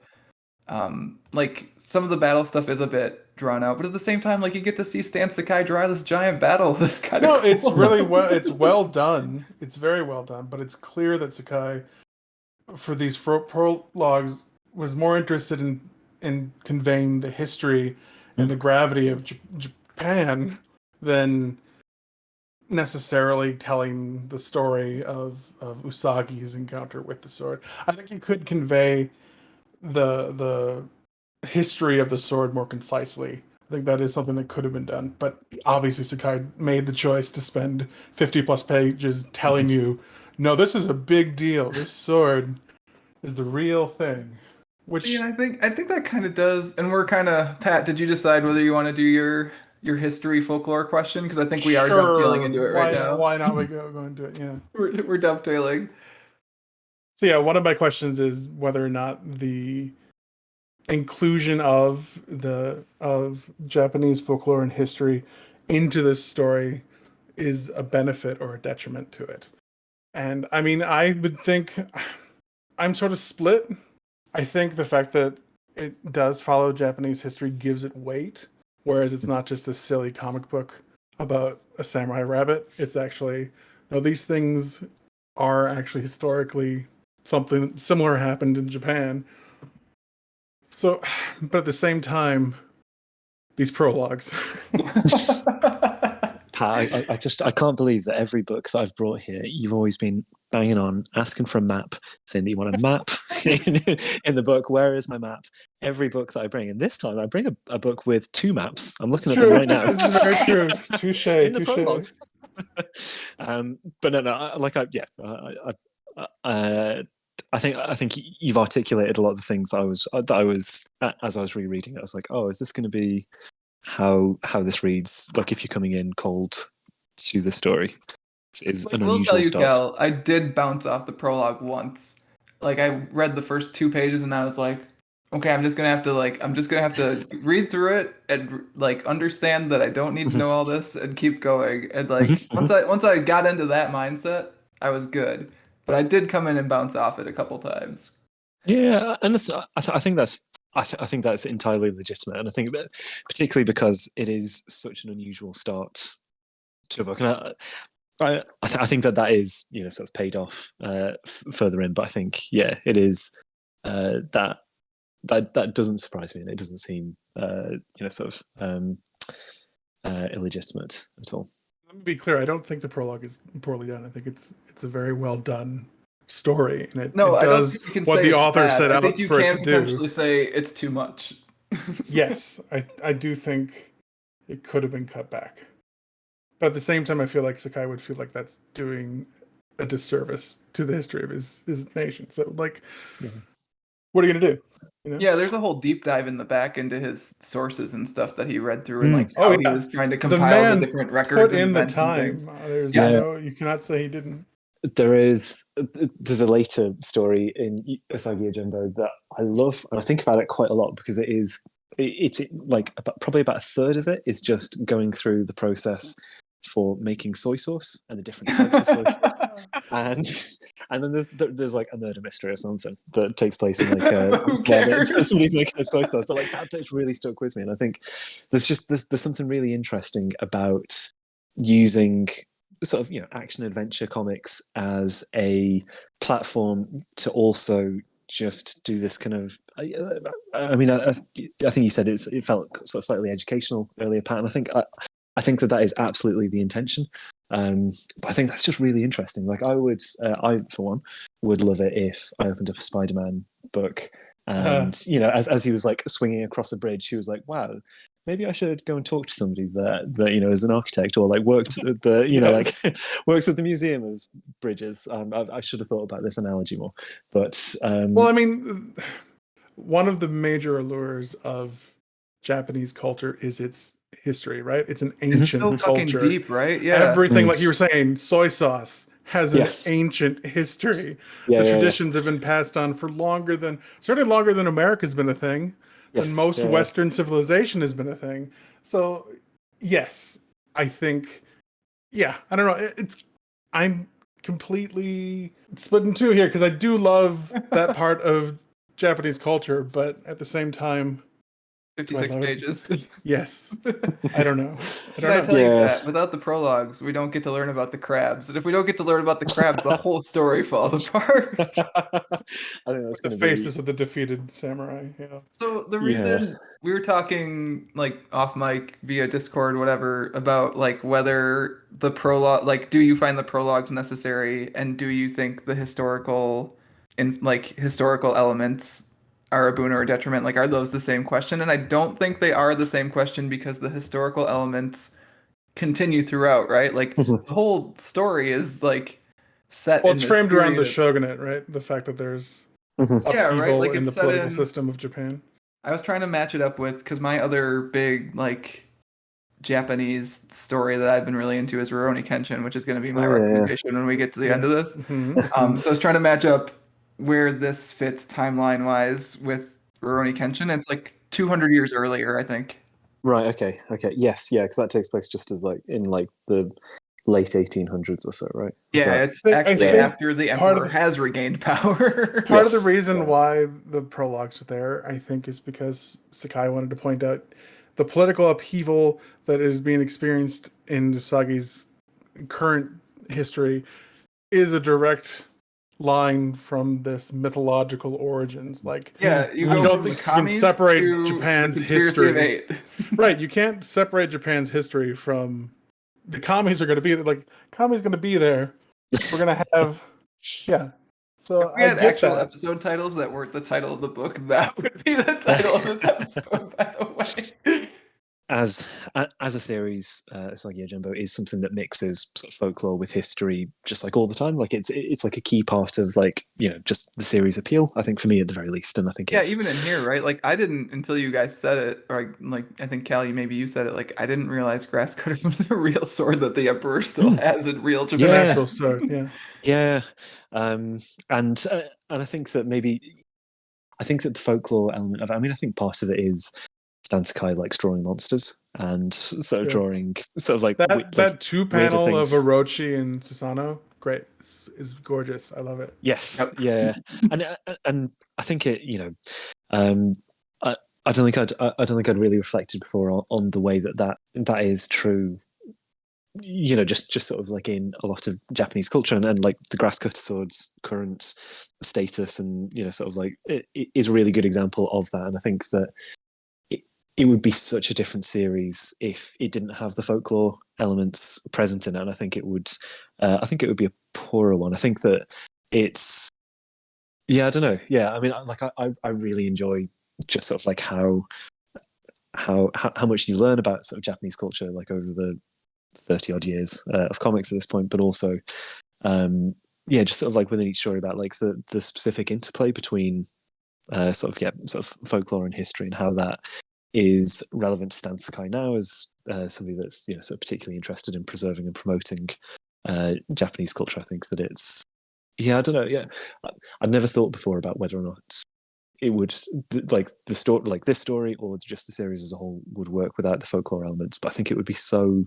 like some of the battle stuff is a bit drawn out, but at the same time, like you get to see Stan Sakai draw this giant battle. That's kind of No, cool. it's really it's well done. It's very well done, but it's clear that Sakai, for these prologues, was more interested in conveying the history and the gravity of Japan than necessarily telling the story of Usagi's encounter with the sword. I think you could convey the history of the sword more concisely. I think that is something that could have been done, but obviously Sakai made the choice to spend 50 plus pages telling you, no, this is a big deal. This sword is the real thing. Which See, and I think that kind of does, and we're kind of Pat. Did you decide whether you want to do your history folklore question? Because I think we are dovetailing into it right now. Why not? We go into it. Yeah. We're dovetailing. So yeah, one of my questions is whether or not the inclusion of Japanese folklore and history into this story is a benefit or a detriment to it. And I mean, I would think I'm sort of split. I think the fact that it does follow Japanese history gives it weight, whereas it's not just a silly comic book about a samurai rabbit. It's actually, no, these things are actually historically something similar happened in Japan. So, but at the same time, these prologues. Pat, I can't believe that every book that I've brought here, you've always been banging on, asking for a map, saying that you want a map in the book. Where is my map? Every book that I bring, and this time I bring a book with 2 maps. I'm looking at them right now. This is very true. Touche. In the prologues. But I think you've articulated a lot of the things that I was as I was rereading it. I was like, oh, is this going to be how this reads? Like if you're coming in cold to the story, is an unusual start. Cal, I did bounce off the prologue once. Like I read the first 2 pages and I was like, okay, I'm just gonna have to read through it and like understand that I don't need to know all this and keep going. And like once I got into that mindset, I was good. But I did come in and bounce off it a couple times. Yeah, and I think that's entirely legitimate, and I think that particularly because it is such an unusual start to a book, and I think that is sort of paid off further in. But I think it is that doesn't surprise me, and it doesn't seem sort of illegitimate at all. Let me be clear. I don't think the prologue is poorly done. I think it's a very well done story, and it does what the author set out for it to do. I think you can potentially say it's too much. Yes, I do think it could have been cut back, but at the same time, I feel like Sakai would feel like that's doing a disservice to the history of his nation. So, like, what are you gonna do? Yeah, there's a whole deep dive in the back into his sources and stuff that he read through, and like how he was trying to compile the different records put and in the events time. And things. You cannot say he didn't. There's a later story in Usagi Yojimbo that I love, and I think about it quite a lot because it's like probably about a third of it is just going through the process for making soy sauce and the different types of soy sauce, and then there's like a murder mystery or something that takes place in like somebody's making a soy sauce, but like that bit's really stuck with me, and I think there's something really interesting about using sort of action adventure comics as a platform to also just do this kind of I think you said it felt sort of slightly educational earlier, Pat, and I think that is absolutely the intention, but I think that's just really interesting. Like I for one would love it if I opened up a Spider-Man book and as he was like swinging across a bridge, he was like, wow, maybe I should go and talk to somebody that is an architect or like worked at the like works at the Museum of Bridges. I should have thought about this analogy more, but well, I mean, one of the major allures of Japanese culture is its history, right? It's an ancient so culture. fucking deep, right? Yeah, everything like you were saying, soy sauce, has an ancient history. The traditions have been passed on for certainly longer than America's been a thing, than most Western civilization has been a thing. So, yes, I think, I don't know. I'm completely split in two here because I do love that part of Japanese culture, but at the same time, 56 pages. Yes. I don't know. I tell you that without the prologues, we don't get to learn about the crabs. And if we don't get to learn about the crabs, the whole story falls apart. I think that's the faces of the defeated samurai. Yeah. So the reason we were talking like off mic via Discord, whatever, about like whether the prologue, like, do you find the prologues necessary, and do you think the historical elements are a boon or a detriment? Like, are those the same question? And I don't think they are the same question because the historical elements continue throughout, right? Like the whole story is like set. Well, it's framed around the shogunate, right? The fact that there's upheaval like in the political system of Japan. I was trying to match it up with, because my other big like Japanese story that I've been really into is Rurouni Kenshin, which is going to be my recommendation when we get to the end of this. So I was trying to match up where this fits timeline wise with Rurouni Kenshin. It's like 200 years earlier, I think. Right. Okay. Yes. Yeah. Because that takes place just as like in like the late 1800s or so, right? It's actually after the emperor has regained power. Part of the reason why the prologues are there, I think, is because Sakai wanted to point out the political upheaval that is being experienced in Usagi's current history is a direct line from this mythological origins. Like, you don't think you can separate Japan's history. Right, you can't separate Japan's history from the commies are going to be there. Like, commies going to be there. We're going to have, So if we had actual episode titles that weren't the title of the book, that would be the title of this episode, by the way. As a series, Usagi Yojimbo is something that mixes sort of folklore with history, just like all the time. Like it's like a key part of like just the series appeal. I think for me at the very least, and I think even in here, right? Like I didn't until you guys said it, or like I think Callie, maybe you said it. Like I didn't realize Grasscutter was a real sword that the emperor still has in real Japan. An actual sword, and I think that the folklore element of it, I think part of it is Stan Sakai likes drawing monsters and sort of drawing sort of like that two panel of Orochi and Susanoo, great, is gorgeous. I love it. Yes, and I think it. I don't think I'd really reflected before on the way that is true. Just sort of like in a lot of Japanese culture and like the Grasscutter sword's current status, and sort of like it is a really good example of that. And I think that it would be such a different series if it didn't have the folklore elements present in it, and I think it would be a poorer one. I think that it's I don't know. I mean, like I really enjoy just sort of like how much you learn about sort of Japanese culture like over the 30 odd years of comics at this point, but also just sort of like within each story about like the specific interplay between sort of folklore and history, and how that is relevant to Stan Sakai now as somebody that's sort of particularly interested in preserving and promoting Japanese culture. I think that it's I don't know. I'd never thought before about whether or not it would like the story, like this story, or just the series as a whole would work without the folklore elements. But I think it would be so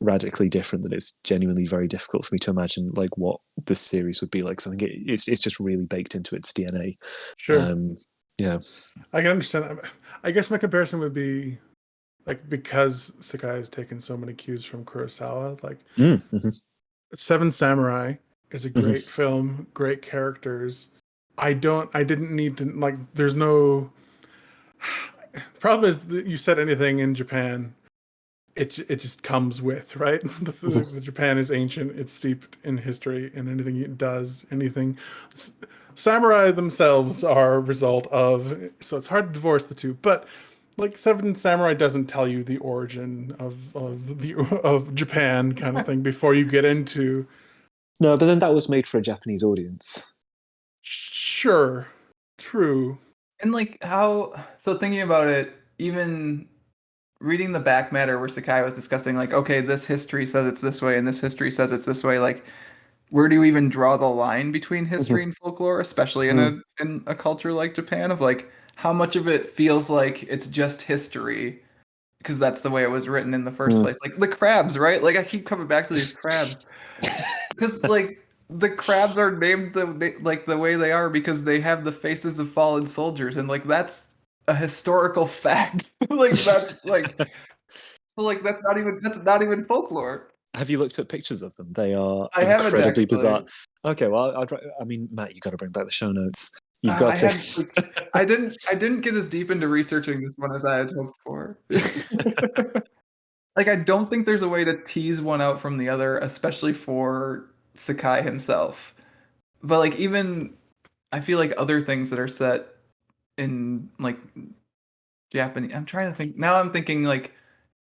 radically different that it's genuinely very difficult for me to imagine like what this series would be like. So I think it's just really baked into its DNA. Sure. I can understand. I guess my comparison would be like, because Sakai has taken so many cues from Kurosawa, like Seven Samurai is a great film, great characters. I didn't need to like. There's no. The problem is that you said anything in Japan, it just comes with, right. The Japan is ancient. It's steeped in history, and anything it does, anything. Samurai themselves are a result of, so it's hard to divorce the two. But like Seven Samurai doesn't tell you the origin of Japan kind of thing before you get into. No, but then that was made for a Japanese audience. Sure, true. And like so thinking about it, even reading the back matter where Sakai was discussing like, okay, this history says it's this way and this history says it's this way, like where do you even draw the line between history and folklore, especially in a culture like Japan, of like how much of it feels like it's just history because that's the way it was written in the first place. Like the crabs, right? Like I keep coming back to these crabs because like the crabs are named the way they are because they have the faces of fallen soldiers, and like that's a historical fact. Like that's like so like that's not even folklore. Have you looked at pictures of them? They are I haven't incredibly actually. bizarre. Okay, well, I mean, Matt, you got to bring back the show notes. You've got I to. had like I didn't get as deep into researching this one as I had hoped for. Like I don't think there's a way to tease one out from the other, especially for Sakai himself. But like even I feel like other things that are set in like Japanese. I'm trying to think. Now I'm thinking like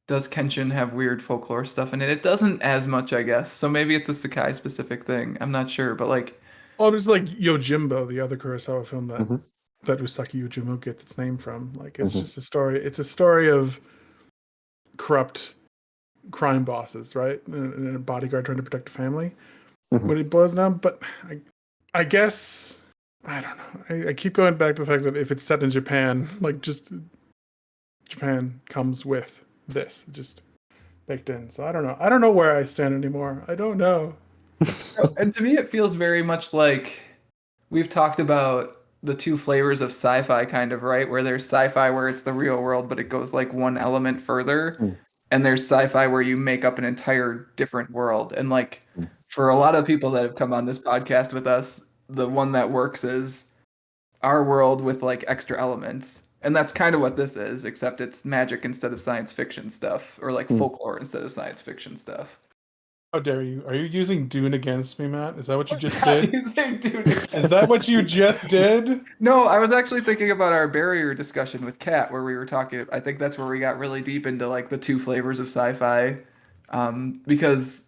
does Kenshin have weird folklore stuff in it? It doesn't as much, I guess. So maybe it's a Sakai specific thing. I'm not sure, but like Well, it was like Yojimbo, the other Kurosawa film that Mhm. that Usagi Yojimbo gets its name from. Like it's Mhm. just a story. It's a story of corrupt crime bosses, right? And a bodyguard trying to protect a family. Mhm. When it boils down, but I guess I don't know. I keep going back to the fact that if it's set in Japan, like just Japan comes with this just baked in. So I don't know. I don't know where I stand anymore. I don't know. and to me it feels very much like we've talked about the two flavors of sci-fi kind of, right? Where there's sci-fi where it's the real world, but it goes like one element further. Mm. And there's sci-fi where you make up an entire different world. And like Mm. for a lot of people that have come on this podcast with us, the one that works is our world with like extra elements. And that's kind of what this is, except it's magic instead of science fiction stuff, or like Mm. folklore instead of science fiction stuff. How dare you? Are you using Dune against me, Matt? Is that what you just Not did? using Dune Is that what you just did? No, I was actually thinking about our barrier discussion with Kat, where we were talking. I think that's where we got really deep into like the two flavors of sci-fi, because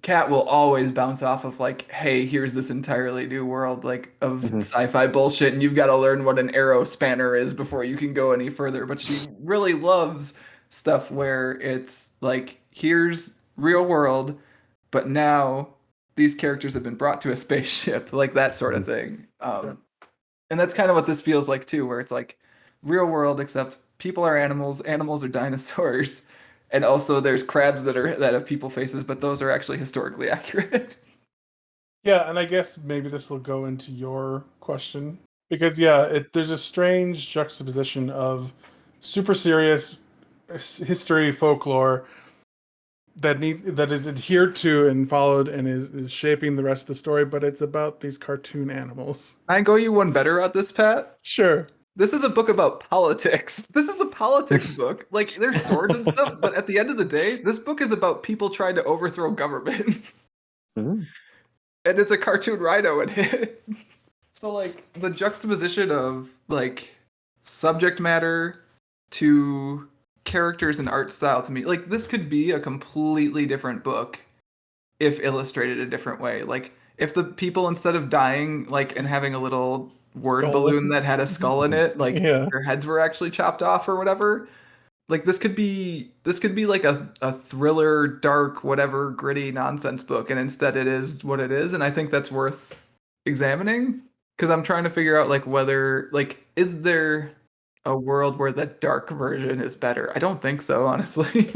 Kat will always bounce off of like, "Hey, here's this entirely new world like of Mhm. sci-fi bullshit, and you've got to learn what an arrow spanner is before you can go any further." But she really loves stuff where it's like, "Here's real world, but now these characters have been brought to a spaceship," like that sort of thing. And that's kind of what this feels like too, where it's like real world, except people are animals, animals are dinosaurs, and also there's crabs that have people faces, but those are actually historically accurate. Yeah, and I guess maybe this will go into your question because yeah, there's a strange juxtaposition of super serious history folklore that is adhered to and followed and is shaping the rest of the story, but it's about these cartoon animals. I go you one better at this, Pat. Sure. This is a book about politics. This is a politics book. Like there's swords and stuff, but at the end of the day, this book is about people trying to overthrow government. Mm. And it's a cartoon rhino in it. So like the juxtaposition of like subject matter to characters and art style to me, like this could be a completely different book if illustrated a different way. Like if the people instead of dying like and having a little word Skull. balloon that had a skull in it, like Yeah. their heads were actually chopped off or whatever. Like this could be like a thriller, dark, whatever, gritty nonsense book, and instead it is what it is, and I think that's worth examining because I'm trying to figure out like whether like is there a world where the dark version is better? I don't think so, honestly.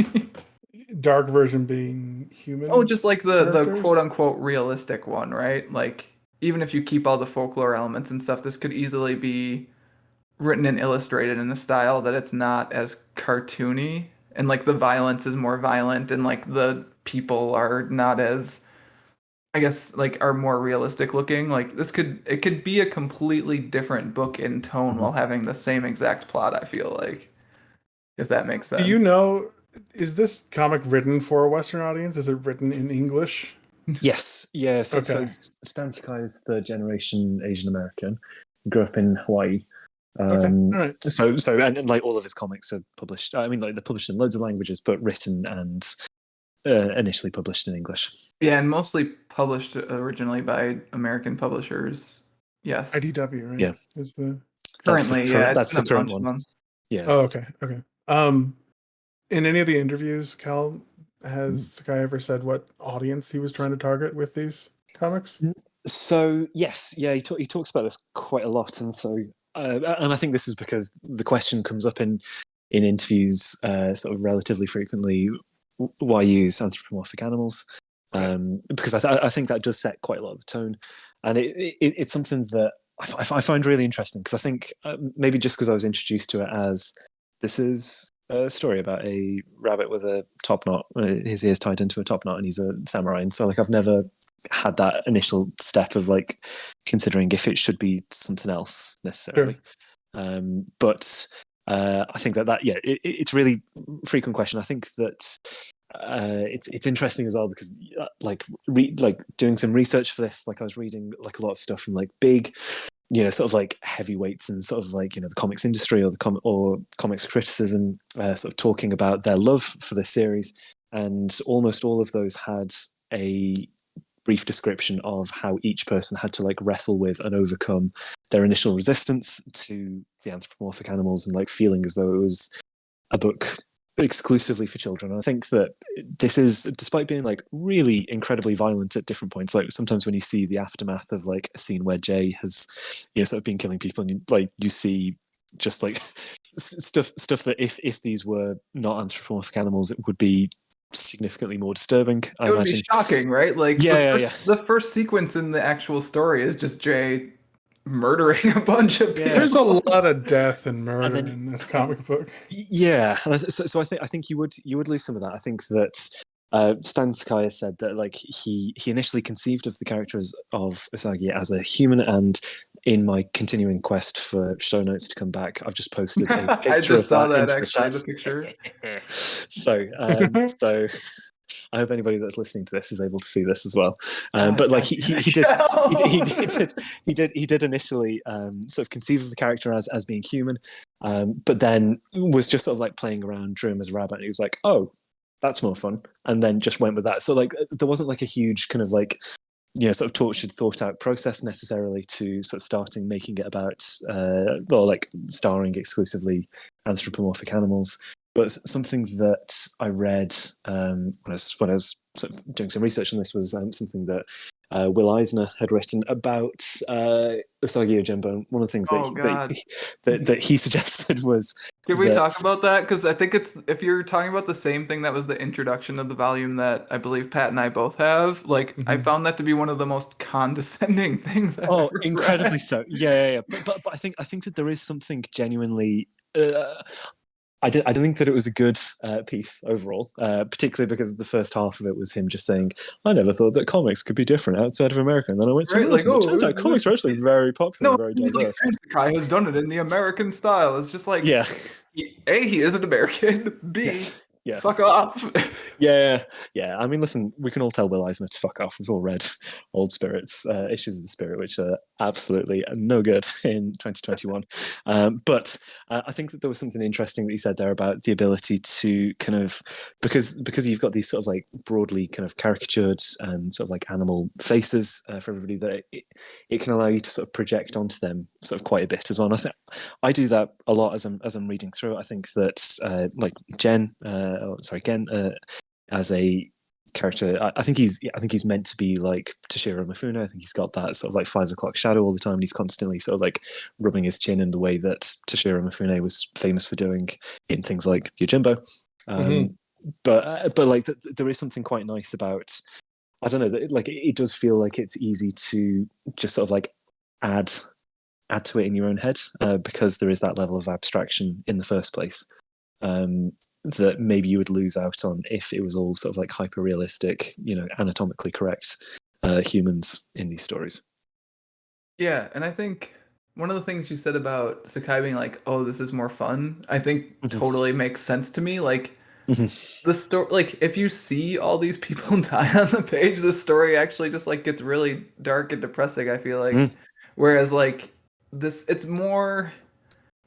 Dark version being human. Oh, just like the quote characters? unquote realistic one, right? Like even if you keep all the folklore elements and stuff, this could easily be written and illustrated in a style that it's not as cartoony and like the violence is more violent and like the people are not as I guess like are more realistic looking. Like it could be a completely different book in tone while having the same exact plot, I feel like. If that makes Do you sense. know, is this comic written for a Western audience? Is it written in English? Yes, yeah. So Okay. Stan Sakai is third generation Asian American. Grew up in Hawaii. Okay. All right. And like all of his comics are published. I mean, like they're published in loads of languages, but written and initially published in English. Yeah, and mostly published originally by American publishers. Yes. IDW, right? Yeah. Is the Currently, yeah, it's That's been the a current bunch of one. them. Yeah. Oh, okay. Okay. In any of the interviews, Cal, has Sakai ever said what audience he was trying to target with these? comics? So yes, yeah, he talks about this quite a lot, and so and I think this is because the question comes up in interviews sort of relatively frequently. Why use anthropomorphic animals? Because I think that does set quite a lot of the tone, and it's something that I find really interesting because I think maybe just because I was introduced to it as this is a story about a rabbit with a top knot, his ears tied into a top knot, and he's a samurai, and so like I've never had that initial step of like considering if it should be something else necessarily. Sure. But I think that yeah, it's really frequent question. I think that it's interesting as well because like doing some research for this, like I was reading like a lot of stuff from like big, sort of like heavyweights and sort of like the comics industry or comics criticism, sort of talking about their love for this series, and almost all of those had a brief description of how each person had to like wrestle with and overcome their initial resistance to the anthropomorphic animals and like feeling as though it was a book exclusively for children. And I think that this is, despite being like really incredibly violent at different points, like sometimes when you see the aftermath of like a scene where Jay has sort of been killing people, and you see just like stuff that if these were not anthropomorphic animals, it would be significantly more disturbing. It would be shocking, right? Like the first sequence in the actual story is just Jay murdering a bunch of people. There's a lot of death and murder in this comic book. Yeah, so I think you would lose some of that. I think that Stan Sakai has said that like he initially conceived of the characters of Usagi as a human, and in my continuing quest for show notes to come back, I've just posted a picture I just saw that into actually, the the picture. So I hope anybody that's listening to this is able to see this as well. But like he did initially sort of conceive of the character as being human, but then was just sort of like playing around, drew him as a rabbit, and he was like, oh, that's more fun, and then just went with that. So like there wasn't like a huge kind of like sort of tortured, thought out process necessarily to sort of starting making it about or like starring exclusively anthropomorphic animals. But something that I read when I was sort of doing some research on this was something that Will Eisner had written about Usagi Yojimbo. One of the things that he suggested was. Can we talk about that? Because I think if you're talking about the same thing that was the introduction of the volume that I believe Pat and I both have, like I found that to be one of the most condescending things I've ever incredibly read. so. Yeah. But I think that there is something genuinely. I don't think that it was a good piece overall, particularly because the first half of it was him just saying, I never thought that comics could be different outside of America. And then I went to it turns out comics are actually very popular and very diverse. Like, Sakai has done it in the American style. It's just like, A, he isn't American. B, fuck off. Yeah. I mean, listen, we can all tell Will Eisner to fuck off. We've all read Old Spirits, Issues of the Spirit, which are absolutely no good in 2021. But I think that there was something interesting that he said there about the ability to kind of, because you've got these sort of like broadly kind of caricatured sort of like animal faces for everybody, that it can allow you to sort of project onto them sort of quite a bit as well. And I think I do that a lot as I'm reading through it. I think that like Gen, as a character, I think he's meant to be like Toshiro Mifune. I think he's got that sort of like 5 o'clock shadow all the time, and he's constantly sort of like rubbing his chin in the way that Toshiro Mifune was famous for doing in things like Yojimbo. But like there is something quite nice about, I don't know, that like it does feel like it's easy to just sort of like add to it in your own head because there is that level of abstraction in the first place. That maybe you would lose out on if it was all sort of like hyper realistic, anatomically correct humans in these stories. Yeah, and I think one of the things you said about Sakai being like, oh, this is more fun, I think totally makes sense to me. Like the story, like if you see all these people die on the page, the story actually just like gets really dark and depressing, I feel like. Whereas like this,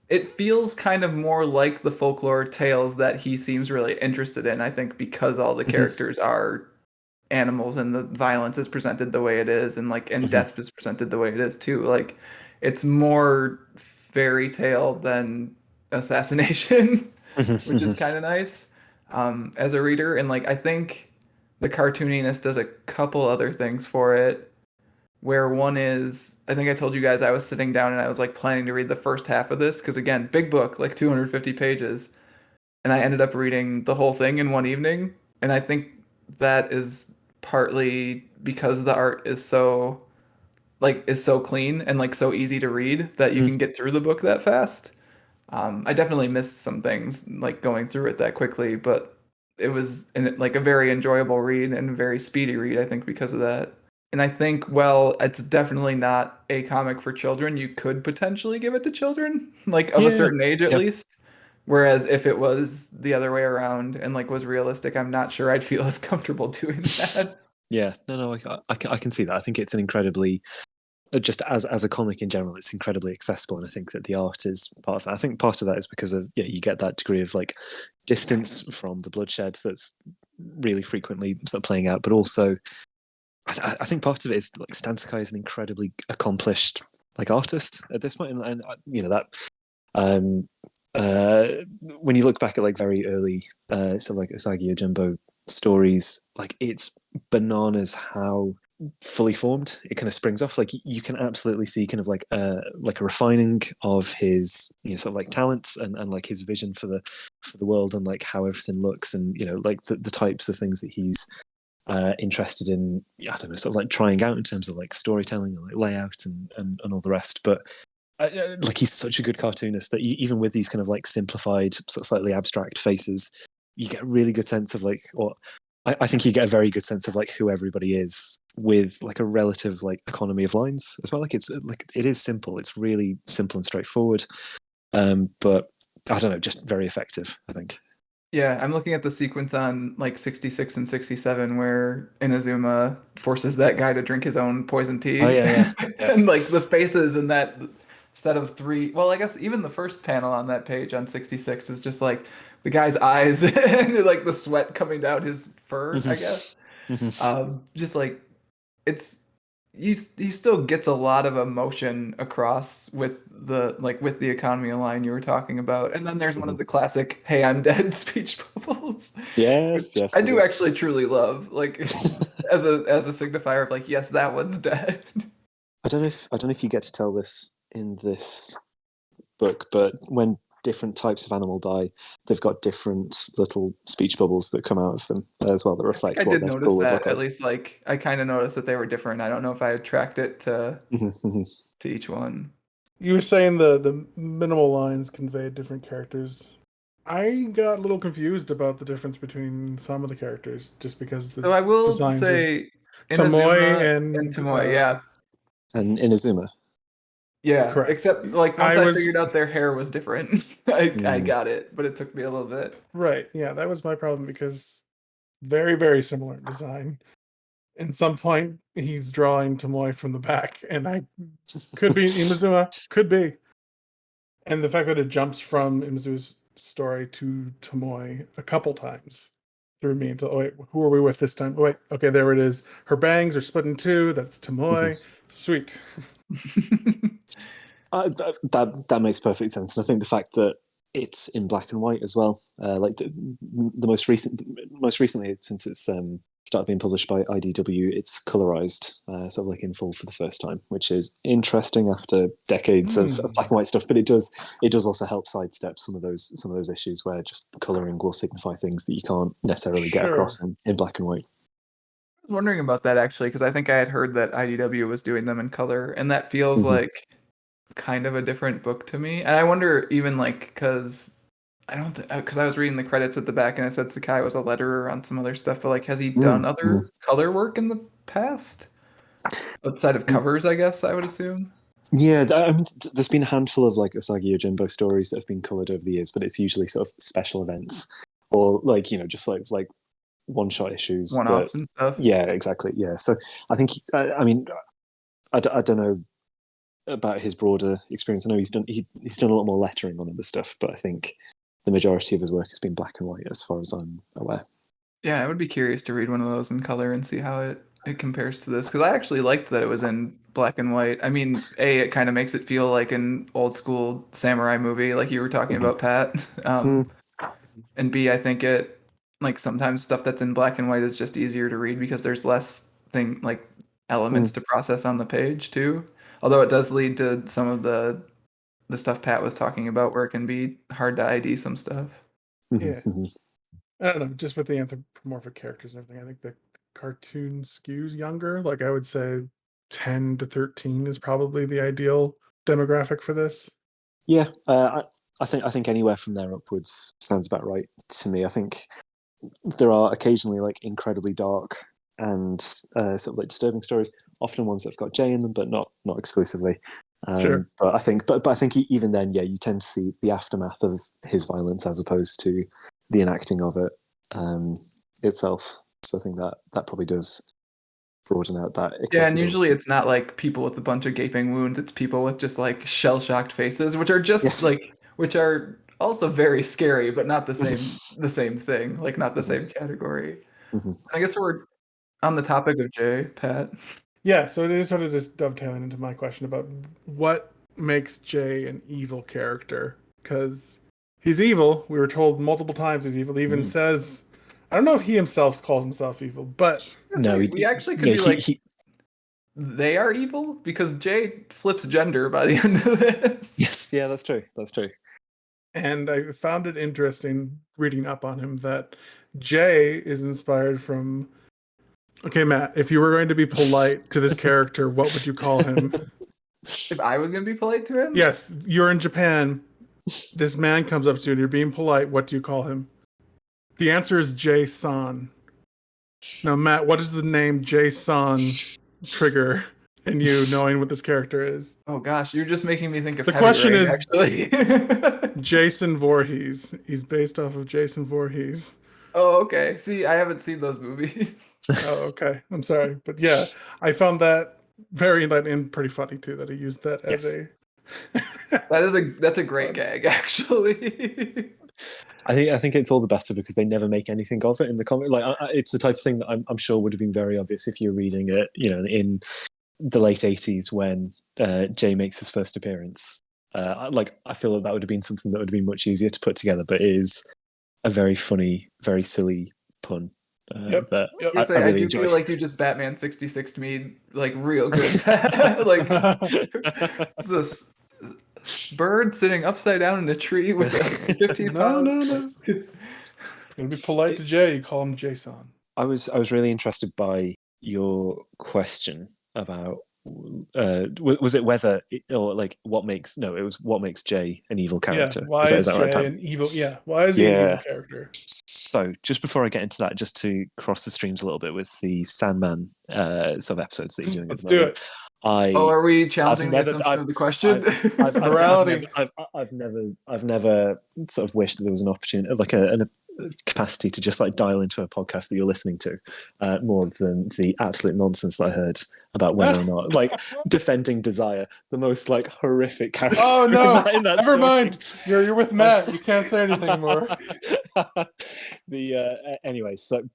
it feels kind of more like the folklore tales that he seems really interested in, I think, because all the characters are animals and the violence is presented the way it is, and like death is presented the way it is too. Like it's more fairy tale than assassination, which is kind of nice as a reader. And like I think the cartooniness does a couple other things for it. where one is, I think I told you guys I was sitting down and I was like planning to read the first half of this because again, big book, like 250 pages, and I ended up reading the whole thing in one evening, and I think that is partly because the art is so clean and like so easy to read that you Mm. can get through the book that fast. I definitely missed some things like going through it that quickly, but it was like a very enjoyable read and a very speedy read, I think, because of that. And I think, well, it's definitely not a comic for children. You could potentially give it to children, like of a Yeah, certain age at yeah, least. Whereas if it was the other way around and like was realistic, I'm not sure I'd feel as comfortable doing that. yeah. No, I can see that. I think it's an incredibly just as a comic in general, it's incredibly accessible, and I think that the art is part of that. I think part of that is because of you get that degree of like distance from the bloodshed that's really frequently sort of playing out, but also I think part of it is like Stan Sakai is an incredibly accomplished like artist at this point, and that um, when you look back at like very early sort of like Usagi Yojimbo stories, like it's bananas how fully formed it kind of springs off. Like you can absolutely see kind of like a refining of his sort of like talents and like his vision for the world and like how everything looks, and like the types of things that he's interested in, I don't know, sort of like trying out in terms of like storytelling and like layout and all the rest. But like he's such a good cartoonist that even with these kind of like simplified, sort of slightly abstract faces, you get a really good sense of like, or I think you get a very good sense of like who everybody is with like a relative like economy of lines as well. Like it's like it is simple. It's really simple and straightforward. But I don't know, just very effective, I think. Yeah, I'm looking at the sequence on like 66 and 67 where Inazuma forces that guy to drink his own poison tea. Oh yeah. And like the faces in that set of three, well, I guess even the first panel on that page on 66 is just like the guy's eyes and like the sweat coming down his fur, I guess. Just like it's he still gets a lot of emotion across with the economy line you were talking about, and then there's one of the classic "Hey, I'm dead" speech bubbles, Yes, which yes, I it do is. actually truly love, like as a signifier of like, yes, that one's dead. I don't know if you get to tell this in this book, but when different types of animal die, they've got different little speech bubbles that come out of them as well that I think I reflect what did their notice skull would that look at like. least, like I kind of noticed that they were different. I don't know if I had tracked it to each one. You were saying the minimal lines conveyed different characters. I got a little confused about the difference between some of the characters just because So the I will designs of say Tomoe Inazuma and and Tomoe, yeah. And Inazuma. Yeah, correct. except like once I I was figured out their hair was different, I Mm. got it, but it took me a little bit. right. Yeah, that was my problem because very, very similar in design. At some point, he's drawing Tomoe from the back, and I could be Imazuma, could be. And the fact that it jumps from Imazu's story to Tomoe a couple times threw me into, oh, wait, who are we with this time? Oh, wait, okay, there it is. Her bangs are split in two. That's Tomoe. Sweet. That makes perfect sense, and I think the fact that it's in black and white as well, like the most recently since it's started being published by IDW, it's colorized, sort of like in full for the first time, which is interesting after decades of black and white stuff. But it does also help sidestep some of those issues where just coloring will signify things that you can't necessarily get across in black and white. I was wondering about that actually, because I think I had heard that IDW was doing them in color, and that feels like kind of a different book to me. And I wonder even like because I don't because I was reading the credits at the back and it said Sakai was a letterer on some other stuff, but like has he done other color work in the past outside of covers? I guess I would assume. Yeah, I mean, there's been a handful of like Usagi Yojimbo stories that have been coloured over the years, but it's usually sort of special events or like just like one-shot issues that. One-offs and stuff. Yeah, exactly. Yeah, so I think I mean I don't know about his broader experience. I know he's done a lot more lettering on other stuff, but I think the majority of his work has been black and white, as far as I'm aware. Yeah, I would be curious to read one of those in color and see how it compares to this, because I actually liked that it was in black and white. I mean, A, it kind of makes it feel like an old school samurai movie, like you were talking about, Pat. And B, I think it like sometimes stuff that's in black and white is just easier to read because there's less thing like elements to process on the page too. Although it does lead to some of the stuff Pat was talking about, where it can be hard to ID some stuff. Yeah. I don't know, just with the anthropomorphic characters and everything, I think the cartoon skews younger. Like I would say 10 to 13 is probably the ideal demographic for this. Yeah, I think anywhere from there upwards sounds about right to me. I think there are occasionally like incredibly dark and sort of like disturbing stories, often ones that've got Jay in them, but not exclusively. Sure. But I think even then, yeah, you tend to see the aftermath of his violence as opposed to the enacting of it itself. So I think that probably does broaden out that accessibility. Yeah, and usually it's not like people with a bunch of gaping wounds. It's people with just like shell-shocked faces, which are just which are also very scary, but not the same thing. Like not the same category. I guess we're on the topic of Jay, Pat. Yeah, so it is sort of just dovetailing into my question about what makes Jay an evil character. Because he's evil. We were told multiple times he's evil. He even says, I don't know if he himself calls himself evil, but no, we actually could be like, they are evil because Jay flips gender by the end of this. Yes, yeah, that's true. And I found it interesting reading up on him that Jay is inspired from. Okay, Matt, if you were going to be polite to this character, what would you call him? If I was going to be polite to him? Yes, you're in Japan. This man comes up to you and you're being polite. What do you call him? The answer is Jay-san. Now, Matt, what does the name Jay-san trigger in you knowing what this character is? Oh gosh, you're just making me think of the question Rain, is actually. Jason Voorhees. He's based off of Jason Voorhees. Oh, okay. See, I haven't seen those movies. Oh, okay. I'm sorry, but yeah, I found that very enlightening and pretty funny too. That he used that as a. That's a great gag, actually. I think it's all the better because they never make anything of it in the comic. Like it's the type of thing that I'm sure would have been very obvious if you're reading it, in the late '80s when Jay makes his first appearance. I feel that would have been something that would have been much easier to put together, but it is a very funny, very silly pun. That I really enjoy. Feel like you just Batman 66 me like real good. Like this bird sitting upside down in a tree with a 15 pound. No. You'll be polite to Jay. You call him Jason. I was really interested by your question about was it whether or like what makes it was what makes Jay an evil character. Yeah, why is Jay an evil? Yeah, why is he an evil character? So just before I get into that, just to cross the streams a little bit with the Sandman sort of episodes that you're doing at the moment. Are we challenging the assumption of the question? I've never sort of wished that there was an opportunity, like a capacity to just like dial into a podcast that you're listening to, more than the absolute nonsense that I heard about whether or not, like, defending Desire, the most like horrific character. Oh no! in that Never story. mind. You're with Matt. You can't say anything more. Anyway, so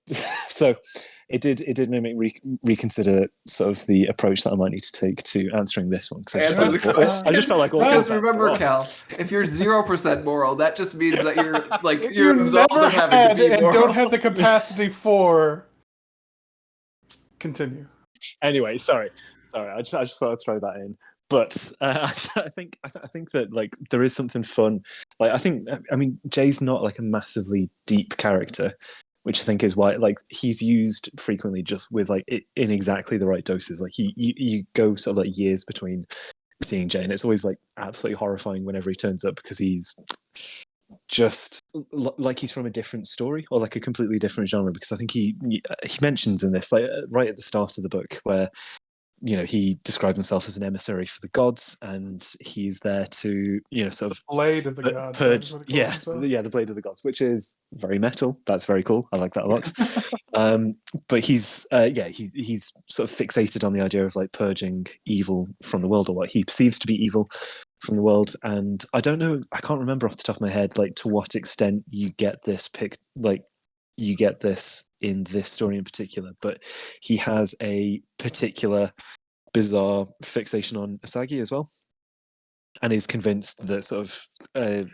it did make me reconsider sort of the approach that I might need to take to answering this one, because I just felt like all. Because remember, Cal, if you're 0% moral, that just means that you're like you're absolved of having to be moral. And don't have the capacity for. Continue. Anyway, sorry. I just thought I'd throw that in. But I think that like there is something fun. Like I mean Jay's not like a massively deep character, which I think is why like he's used frequently just with like in exactly the right doses. Like you go sort of like years between seeing Jay, and it's always like absolutely horrifying whenever he turns up because he's just like he's from a different story or like a completely different genre. Because I think he mentions in this like right at the start of the book where he described himself as an emissary for the gods, and he's there to sort of blade of the gods purge the blade of the gods, which is very metal. That's very cool. I like that a lot. But he's sort of fixated on the idea of like purging evil from the world, or what he perceives to be evil from the world. And I can't remember off the top of my head like to what extent you get this you get this in this story in particular, but he has a particular bizarre fixation on Usagi as well, and is convinced that sort of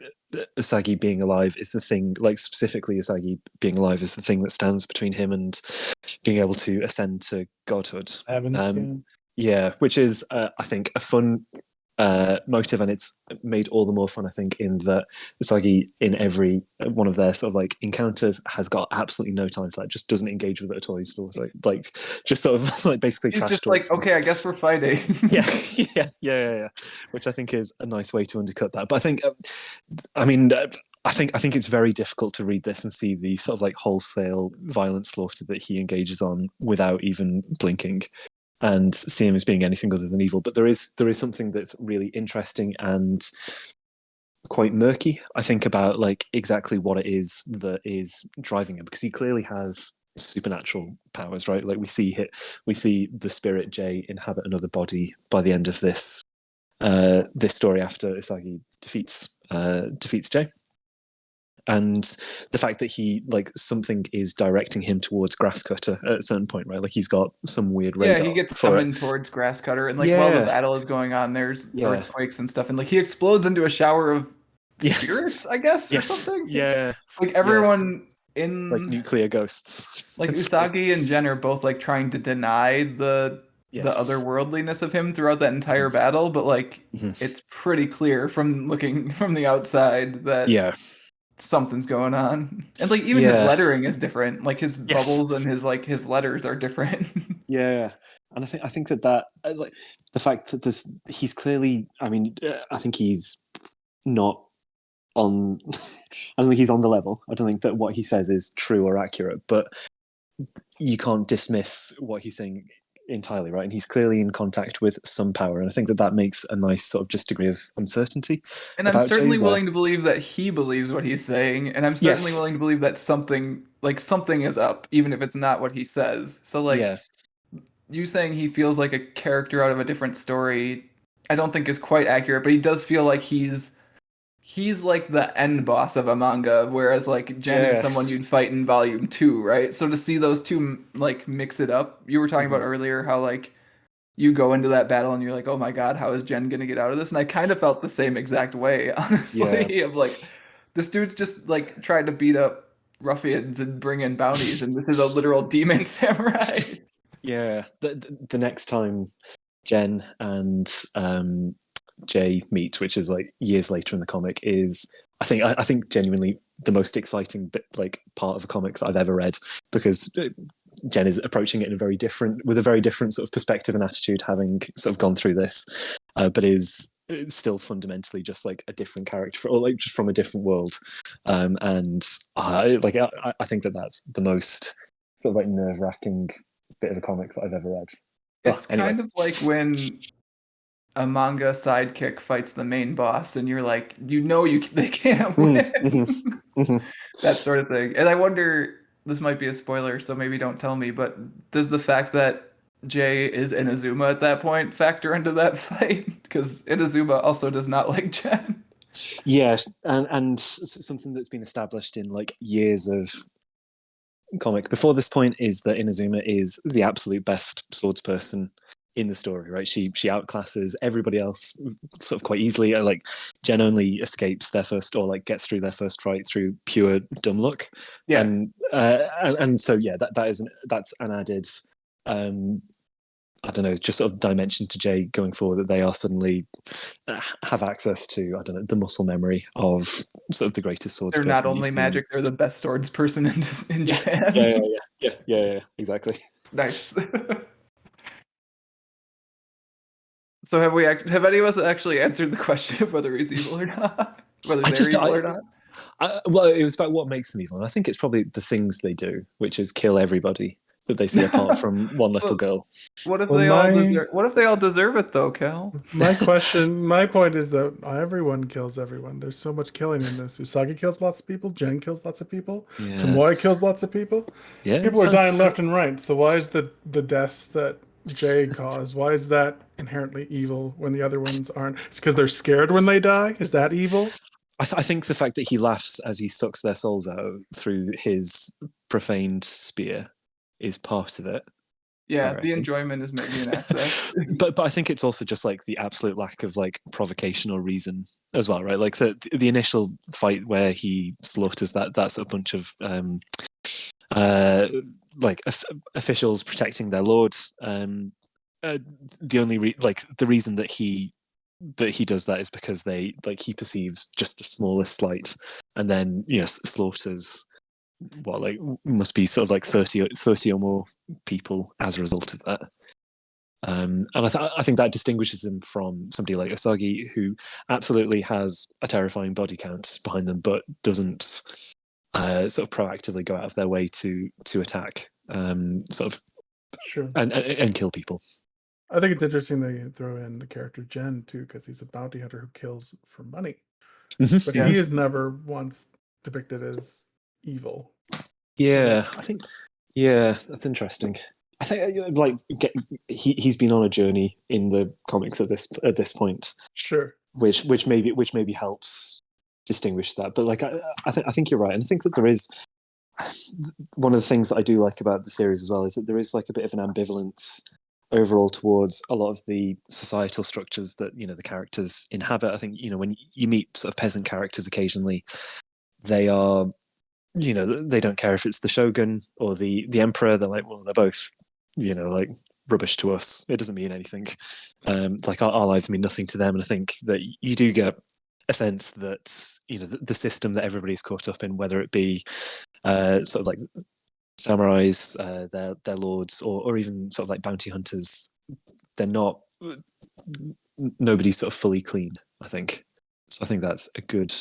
Usagi being alive is the thing, like specifically Usagi being alive is the thing that stands between him and being able to ascend to godhood. Yeah, which is I think a fun motive, and it's made all the more fun, I think, in that Usagi in every one of their sort of like encounters has got absolutely no time for that. Just doesn't engage with it at all. He's still like just sort of like basically He's trash just talks. like, okay, I guess we're fighting. yeah. Which I think is a nice way to undercut that. But I think, I mean. I think it's very difficult to read this and see the sort of like wholesale violent slaughter that he engages on without even blinking, and see him as being anything other than evil. But there is something that's really interesting and quite murky, I think, about like exactly what it is that is driving him, because he clearly has supernatural powers, right? Like we see the spirit Jay inhabit another body by the end of this story after Usagi defeats Jay. And the fact that he like something is directing him towards Grasscutter at a certain point, right? Like he's got some weird radar. Yeah, he gets summoned towards Grasscutter, and like while the battle is going on, there's earthquakes and stuff, and like he explodes into a shower of spirits, I guess, or something. Yeah, like everyone in like nuclear ghosts. Like Usagi and Jen are both like trying to deny the otherworldliness of him throughout that entire battle, but like it's pretty clear from looking from the outside that something's going on. And like even his lettering is different. Like his bubbles and his letters are different. And I think that like the fact that he's clearly, I mean, I think he's not on I don't think he's on the level. I don't think that what he says is true or accurate, but you can't dismiss what he's saying entirely, right? And he's clearly in contact with some power, and I think that makes a nice sort of just degree of uncertainty. And I'm certainly willing to believe that he believes what he's saying, and I'm certainly willing to believe that something is up, even if it's not what he says. So like you saying he feels like a character out of a different story, I don't think is quite accurate, but he does feel like he's like the end boss of a manga, whereas like Jen is someone you'd fight in volume 2, right? So to see those two like mix it up, you were talking about earlier how like you go into that battle and you're like, oh my god, how is Jen gonna get out of this? And I kind of felt the same exact way, honestly, of like this dude's just like tried to beat up ruffians and bring in bounties, and this is a literal demon samurai. The next time Jen and Jay meet, which is like years later in the comic, is I think genuinely the most exciting like part of a comic that I've ever read, because Jen is approaching it with a very different sort of perspective and attitude, having sort of gone through this, but is still fundamentally just like a different character, or like just from a different world. And I think that's the most sort of like nerve-wracking bit of a comic that I've ever read. It's kind of like when a manga sidekick fights the main boss, and you're like, they can't win. That sort of thing. And I wonder, this might be a spoiler, so maybe don't tell me, but does the fact that Jay is Inazuma at that point factor into that fight? Because Inazuma also does not like Jen. Yeah, and something that's been established in like years of comic before this point is that Inazuma is the absolute best swordsperson in the story, right? She outclasses everybody else sort of quite easily. Like Jen only escapes their first, or like gets through their first fight through pure dumb luck. And so that's an added I don't know, just sort of dimension to Jay going forward, that they are suddenly have access to, I don't know, the muscle memory of sort of the greatest swords. They're not only magic, they're the best swords person in Japan. Yeah, exactly. Nice. So have any of us actually answered the question of whether he's evil or not? Whether they're evil or not? Well, it was about what makes them evil. And I think it's probably the things they do, which is kill everybody that they see apart from one little girl. What if they all deserve it though, Cal? My point is that everyone kills everyone. There's so much killing in this. Usagi kills lots of people. Jen kills lots of people. Tomoe kills lots of people. People are dying left and right. So why is the deaths that Jay caused, why is that inherently evil when the other ones aren't? It's because they're scared when they die? Is that evil? I think the fact that he laughs as he sucks their souls out through his profaned spear is part of it. Yeah, I the reckon. enjoyment is maybe an excess. but I think it's also just like the absolute lack of like provocation or reason as well, right? Like the initial fight where he slaughters that's a bunch of like officials protecting their lord. The only the reason that he does that is because he perceives just the smallest slight, and then slaughters what like must be sort of like 30 or more people as a result of that. And I think that distinguishes him from somebody like Usagi, who absolutely has a terrifying body count behind them, but doesn't sort of proactively go out of their way to attack, sort of, Sure. and kill people. I think it's interesting they throw in the character Jen too, because he's a bounty hunter who kills for money, but Yeah. he is never once depicted as evil. Yeah, I think. Yeah, that's interesting. I think he's been on a journey in the comics at this point, Sure. which maybe helps distinguish that. But like I think you're right, and I think that there is one of the things that I do like about the series as well is that there is like a bit of an ambivalence overall towards a lot of the societal structures that the characters inhabit. I think when you meet sort of peasant characters occasionally, they are they don't care if it's the shogun or the emperor. They're like, well, they're both like rubbish to us. It doesn't mean anything. Like our lives mean nothing to them. And I think that you do get a sense that the system that everybody's caught up in, whether it be sort of like samurais, their lords, or even sort of like bounty hunters, they're not. Nobody's sort of fully clean, I think. So I think that's a good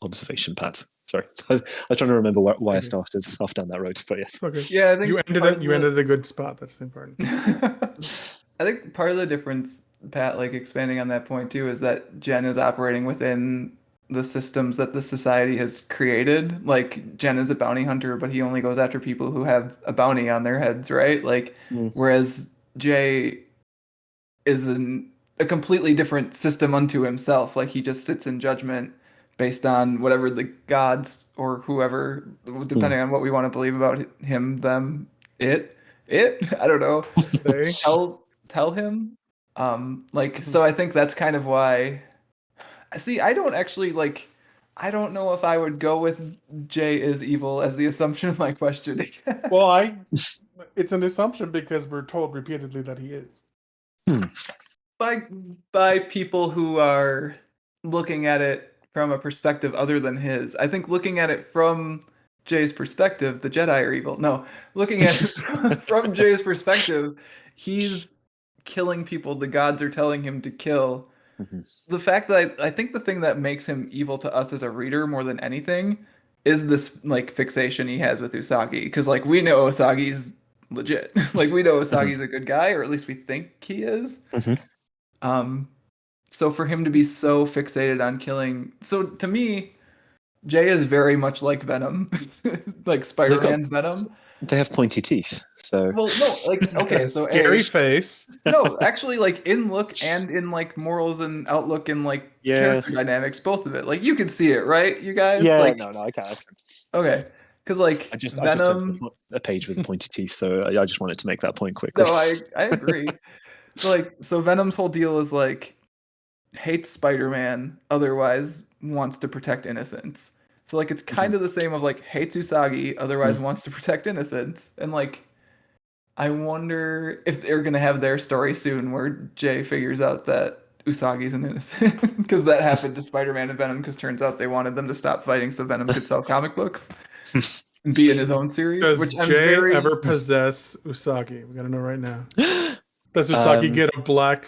observation, Pat. Sorry, I was trying to remember why I started off down that road, but yes. Okay. Yeah, I think You ended at a good spot. That's important. I think part of the difference, Pat, like expanding on that point too, is that Jen is operating within the systems that the society has created. Like Jen is a bounty hunter, but he only goes after people who have a bounty on their heads, right? Like whereas Jay is a completely different system unto himself. Like he just sits in judgment based on whatever the gods or whoever, depending on what we want to believe about him, them, it, I don't know, They. tell him. So I think that's kind of why. See, I don't actually like. I don't know if I would go with Jay is evil as the assumption of my questioning. Well, it's an assumption because we're told repeatedly that he is. By people who are looking at it from a perspective other than his. I think looking at it from Jay's perspective, the Jedi are evil. No, looking at it from Jay's perspective, he's killing people the gods are telling him to kill. The fact that I think the thing that makes him evil to us as a reader more than anything is this like fixation he has with Usagi, because like we know Usagi's legit. Like we know Usagi's a good guy, or at least we think he is. So for him to be so fixated on killing, so to me, Jay is very much like Venom, like Spider-Man's Venom. They have pointy teeth, so. Well, no, like okay, so scary face. No, actually, like in look and in like morals and outlook and like character dynamics, both of it. Like you can see it, right, you guys? Yeah, like, no, I can't. Okay, because like I just Venom, took a page with pointy teeth, so I just wanted to make that point quickly. No, I agree. So Venom's whole deal is like hates Spider-Man, otherwise wants to protect innocence. So like it's kind of the same of like hates Usagi, otherwise wants to protect innocence, and like I wonder if they're gonna have their story soon where Jay figures out that Usagi's an innocent, because that happened to Spider-Man and Venom. Because turns out they wanted them to stop fighting so Venom could sell comic books and be in his own series. Does which I'm Jay very... ever possess Usagi? We gotta know right now. Does Usagi get a black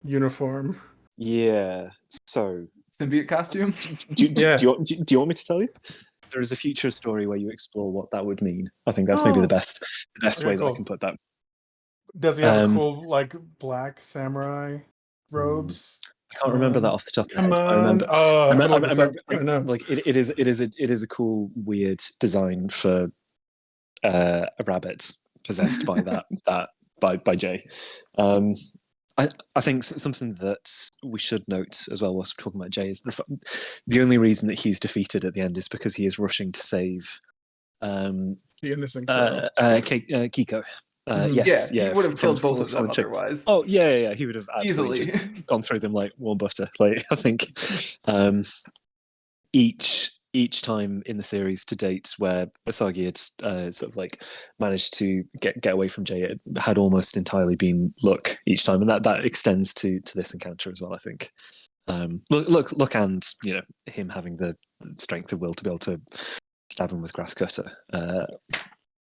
uniform? Yeah. So symbiote costume? Do you want me to tell you? There is a future story where you explore what that would mean. I think that's maybe the best way that I can put that. Does he have a cool like black samurai robes? I can't remember that off the top of my head. I remember, like it is a cool weird design for a rabbit possessed by by Jay. I think something that we should note as well whilst we're talking about Jay is the only reason that he's defeated at the end is because he is rushing to save the innocent Kiko. Yes, Yeah, he would have killed both of them Fallen Tree. otherwise. Oh yeah. He would have absolutely Easily. just gone through them like warm butter. Like I think each time in the series to date where Usagi had sort of like managed to get away from Jay, it had almost entirely been luck each time, and that extends to this encounter as well. I think look, and him having the strength of will to be able to stab him with Grasscutter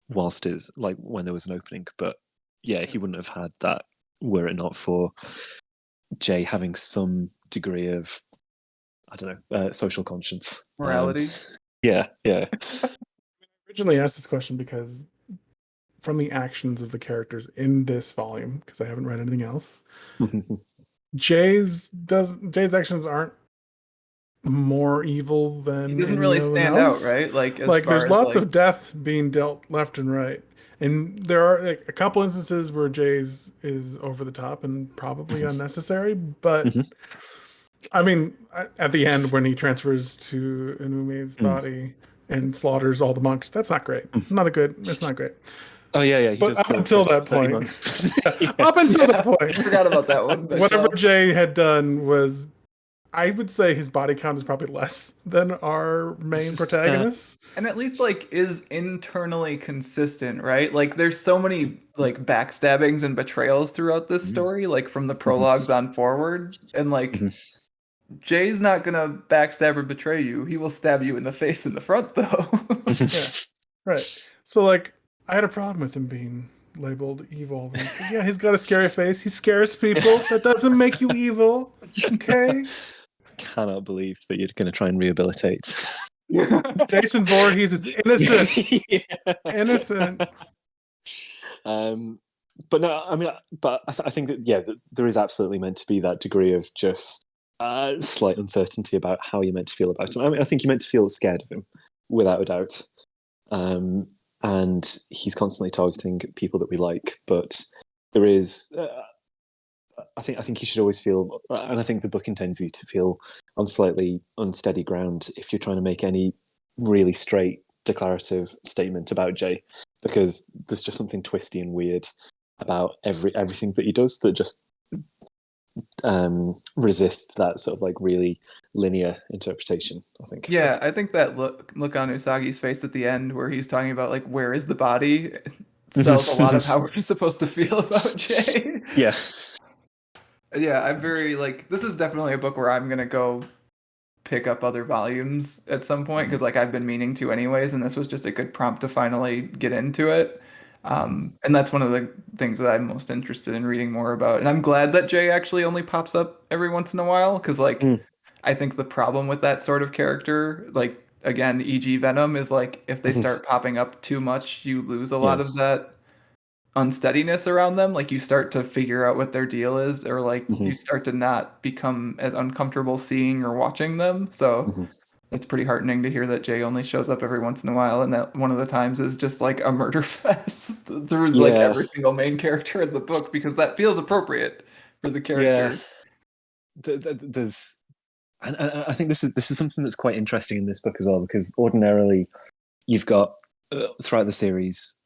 whilst it's like when there was an opening, but yeah, he wouldn't have had that were it not for Jay having some degree of, I don't know, social conscience. Morality. Yeah. Originally asked this question because from the actions of the characters in this volume, because I haven't read anything else, Jay's actions aren't more evil than He doesn't really anyone stand else. out, right? Like, as Like far there's as, lots like, of death being dealt left and right, and there are like a couple instances where Jay's is over the top and probably unnecessary, but Mhm. I mean, at the end when he transfers to Inumi's body and slaughters all the monks, that's not great. It's not great. Oh yeah. He But does up kill until 30 that point, monks. up until that I point, forgot about that one. But whatever Jay had done was, I would say his body count is probably less than our main protagonist. and at least like is internally consistent, right? Like there's so many like backstabbings and betrayals throughout this story, like from the prologues on forward, and like Jay's not gonna backstab or betray you. He will stab you in the face in the front, though. Yeah, right. So like, I had a problem with him being labeled evil. Like, yeah, he's got a scary face. He scares people. That doesn't make you evil. Okay. Cannot believe that you're going to try and rehabilitate. Jason Voorhees is innocent. Yeah. Innocent. But no, I mean, I think that there is absolutely meant to be that degree of just slight uncertainty about how you're meant to feel about him. I mean, I think you're meant to feel scared of him, without a doubt. And he's constantly targeting people that we like, but there is. I think you should always feel, and I think the book intends you to feel on slightly unsteady ground if you're trying to make any really straight declarative statement about Jay, because there's just something twisty and weird about everything that he does that just resists that sort of like really linear interpretation, I think. Yeah, I think that look on Usagi's face at the end where he's talking about like where is the body sells a lot of how we're supposed to feel about Jay. Yeah. Yeah, I'm very like, this is definitely a book where I'm gonna go pick up other volumes at some point, because like I've been meaning to anyways, and this was just a good prompt to finally get into it. And that's one of the things that I'm most interested in reading more about. And I'm glad that Jay actually only pops up every once in a while, because like I think the problem with that sort of character, like again, e.g. Venom, is like if they start popping up too much, you lose a lot of that unsteadiness around them. Like you start to figure out what their deal is, or like you start to not become as uncomfortable seeing or watching them. So it's pretty heartening to hear that Jay only shows up every once in a while, and that one of the times is just like a murder fest through like every single main character in the book, because that feels appropriate for the character. There's, and I think this is something that's quite interesting in this book as well, because ordinarily you've got throughout the series,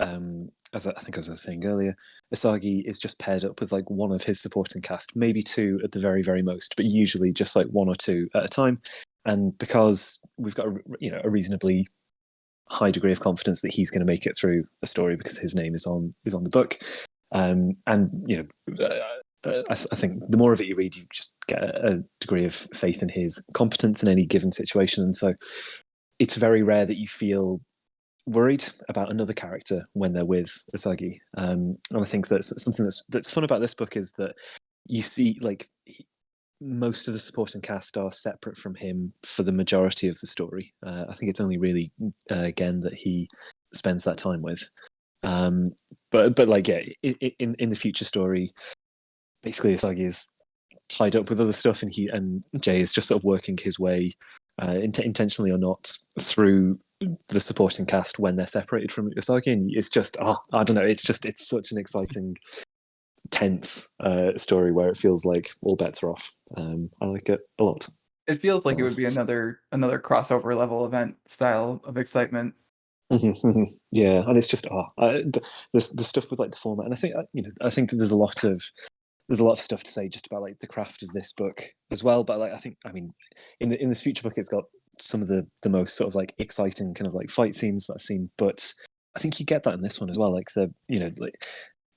as I was saying earlier, Usagi is just paired up with like one of his supporting cast, maybe two at the very, very most, but usually just like one or two at a time. And because we've got a reasonably high degree of confidence that he's going to make it through a story because his name is on the book, I think the more of it you read, you just get a degree of faith in his competence in any given situation, and so it's very rare that you feel worried about another character when they're with Usagi. And I think that's something that's fun about this book, is that you see like most of the supporting cast are separate from him for the majority of the story. I think it's only really Gen that he spends that time with. But like in the future story, basically Usagi is tied up with other stuff, and Jay is just sort of working his way, intentionally or not, through the supporting cast when they're separated from Usagi, and it's just I don't know, it's such an exciting, tense story where it feels like all bets are off. I like it a lot. It feels like it would be another crossover level event style of excitement. Yeah, and it's just the stuff with like the format, and I think that there's a lot of stuff to say just about like the craft of this book as well. But like I mean, in this future book, it's got some of the most sort of like exciting kind of like fight scenes that I've seen. But I think you get that in this one as well. Like like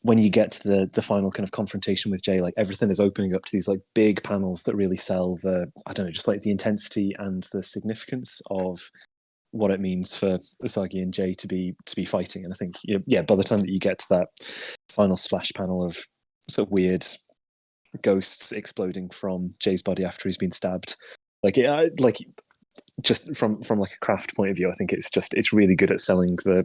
when you get to the final kind of confrontation with Jay, like everything is opening up to these like big panels that really sell the, I don't know, just like the intensity and the significance of what it means for Usagi and Jay to be fighting. And I think yeah, by the time that you get to that final splash panel of sort of weird ghosts exploding from Jay's body after he's been stabbed, like just from like a craft point of view, I think it's really good at selling the,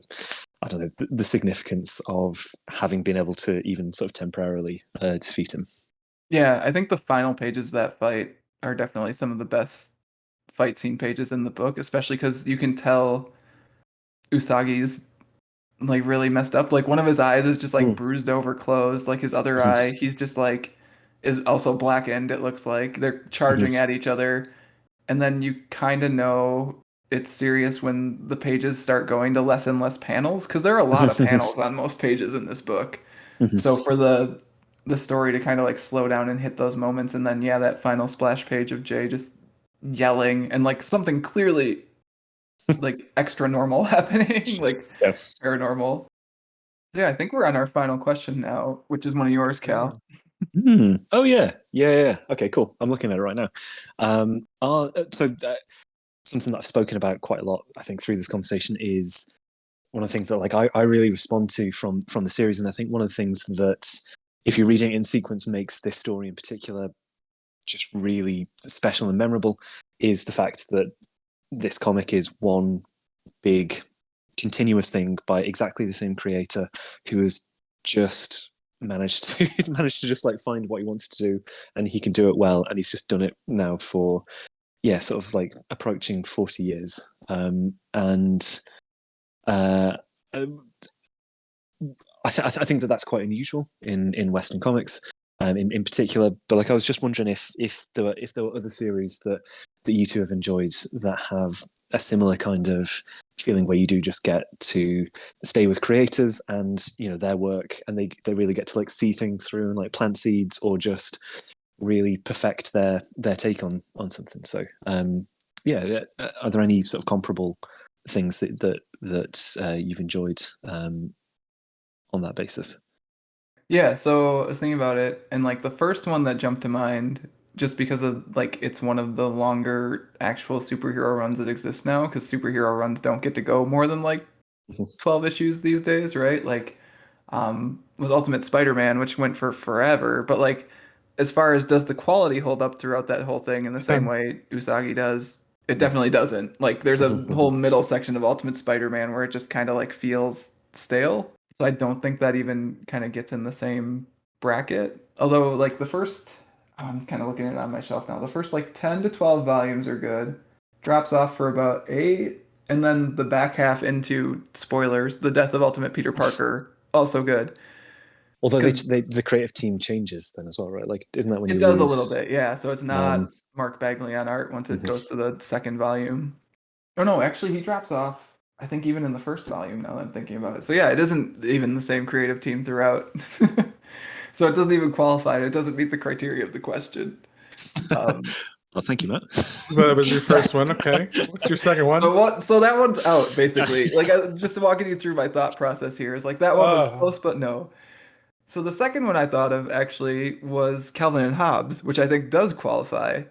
I don't know, the significance of having been able to even sort of temporarily defeat him. Yeah, I think the final pages of that fight are definitely some of the best fight scene pages in the book, especially because you can tell Usagi's like really messed up. Like one of his eyes is just like bruised over, closed. Like his other eye, he's just like is also blackened. It looks like they're charging at each other, and then you kind of know it's serious when the pages start going to less and less panels because there are a lot of panels on most pages in this book. So for the story to kind of like slow down and hit those moments, and then yeah, that final splash page of Jay just yelling and like something clearly like extra normal happening, like Yes. paranormal. Yeah, I think we're on our final question now, which is one of yours, Cal. Oh yeah. Okay, cool. I'm looking at it right now. Something that I've spoken about quite a lot, I think, through this conversation is one of the things that like I really respond to from the series, and I think one of the things that, if you're reading it in sequence, makes this story in particular just really special and memorable, is the fact that this comic is one big continuous thing by exactly the same creator who has just managed to just like find what he wants to do, and he can do it well, and he's just done it now for sort of like approaching 40 years. And I think that that's quite unusual in Western comics, in particular. But like, I was just wondering if there were other series that you two have enjoyed that have a similar kind of feeling, where you do just get to stay with creators and their work, and they really get to like see things through and like plant seeds, or just really perfect their take on something. So are there any sort of comparable things that you've enjoyed on that basis? Yeah, so I was thinking about it, and like the first one that jumped to mind, just because of like it's one of the longer actual superhero runs that exist now, because superhero runs don't get to go more than like 12 issues these days, right? Like, was Ultimate Spider-Man, which went for forever, but like, as far as does the quality hold up throughout that whole thing in the same way Usagi does, it definitely doesn't. Like, there's a whole middle section of Ultimate Spider-Man where it just kind of like feels stale. So I don't think that even kind of gets in the same bracket. Although, like the first, I'm kind of looking at it on my shelf now. The first like 10 to 12 volumes are good. Drops off for about 8, and then the back half into spoilers, the death of Ultimate Peter Parker, also good. Although the creative team changes then as well, right? Like, isn't that when It you does lose? a little bit, yeah. So it's not Mark Bagley on art once it goes to the second volume. Oh no, actually he drops off, I think, even in the first volume, now that I'm thinking about it. So yeah, it isn't even the same creative team throughout. So it doesn't even qualify. It doesn't meet the criteria of the question. Well, thank you, Matt. But that was your first one. Okay. What's your second one? So that one's out, basically. Like, just walking you through my thought process here is like that one was close, but no. So the second one I thought of actually was Calvin and Hobbes, which I think does qualify.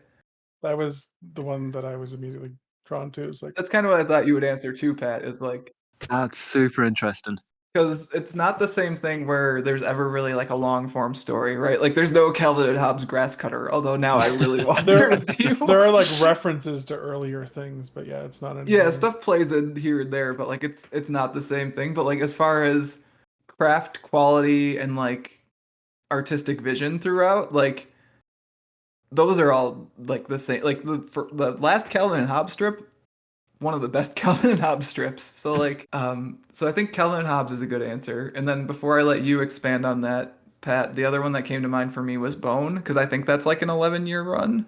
That was the one that I was immediately drawn to. It's like, That's kind of what I thought you would answer too, Pat, is like, That's super interesting. because it's not the same thing where there's ever really like a long form story, right? Like there's no Calvin and Hobbes Grasscutter, although now I really wonder if you there are like references to earlier things, but yeah, it's not anything. Yeah, stuff plays in here and there, but like it's not the same thing. But like as far as craft quality and like artistic vision throughout, like those are all like the same. Like the last Calvin and Hobbes strip, one of the best Calvin and Hobbes strips. So like so I think Calvin and Hobbes is a good answer. And then before I let you expand on that, Pat, the other one that came to mind for me was Bone, because I think that's like an 11-year run.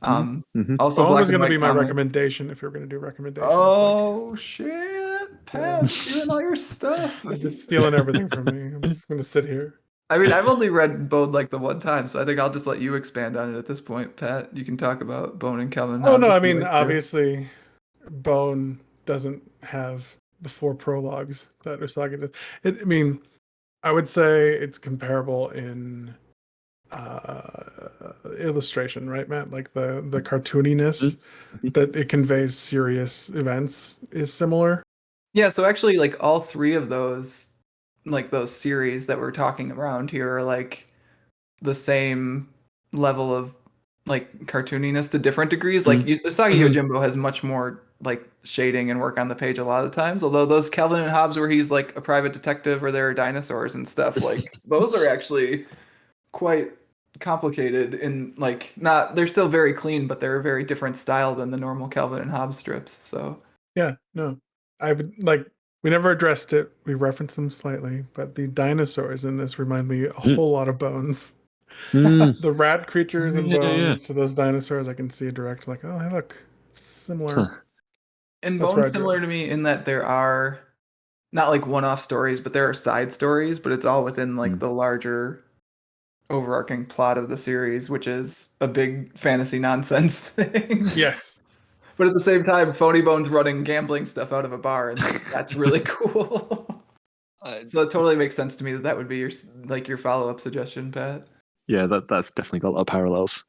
Also Bone black was and going to white be my comic. recommendation if you were going to do recommendations. Oh shit. Pat, stealing all your stuff. He's just stealing everything from me. I'm just gonna sit here. I mean, I've only read Bone like the one time, so I think I'll just let you expand on it at this point, Pat. You can talk about Bone and Calvin and Oh Hobbes no, I if you mean like to. obviously, Bone doesn't have the 4 prologues that Usagi does. I mean, I would say it's comparable in illustration, right, Matt? Like the cartooniness that it conveys serious events is similar. Yeah, so actually, like all three of those, like those series that we're talking around here, are like the same level of like cartooniness to different degrees. Like Usagi Mhm. Yojimbo has much more like shading and work on the page a lot of the times. Although those Calvin and Hobbes, where he's like a private detective or there are dinosaurs and stuff, like those are actually quite complicated and like not. They're still very clean, but they're a very different style than the normal Calvin and Hobbes strips. So Yeah, no, I would like. We never addressed it. We referenced them slightly, but the dinosaurs in this remind me a whole lot of Bones. The rat creatures and Yeah. Bones to those dinosaurs, I can see a direct like, oh, hey, look, similar. Huh. and That's where Bone's I drew similar it. to me in that there are not like one-off stories, but there are side stories, but it's all within like the larger overarching plot of the series, which is a big fantasy nonsense thing. Yes. But at the same time, Phony Bones running gambling stuff out of a bar, and like that's really cool. So it totally makes sense to me that that would be your like your follow-up suggestion, Pat. Yeah, that's definitely got a lot of parallels.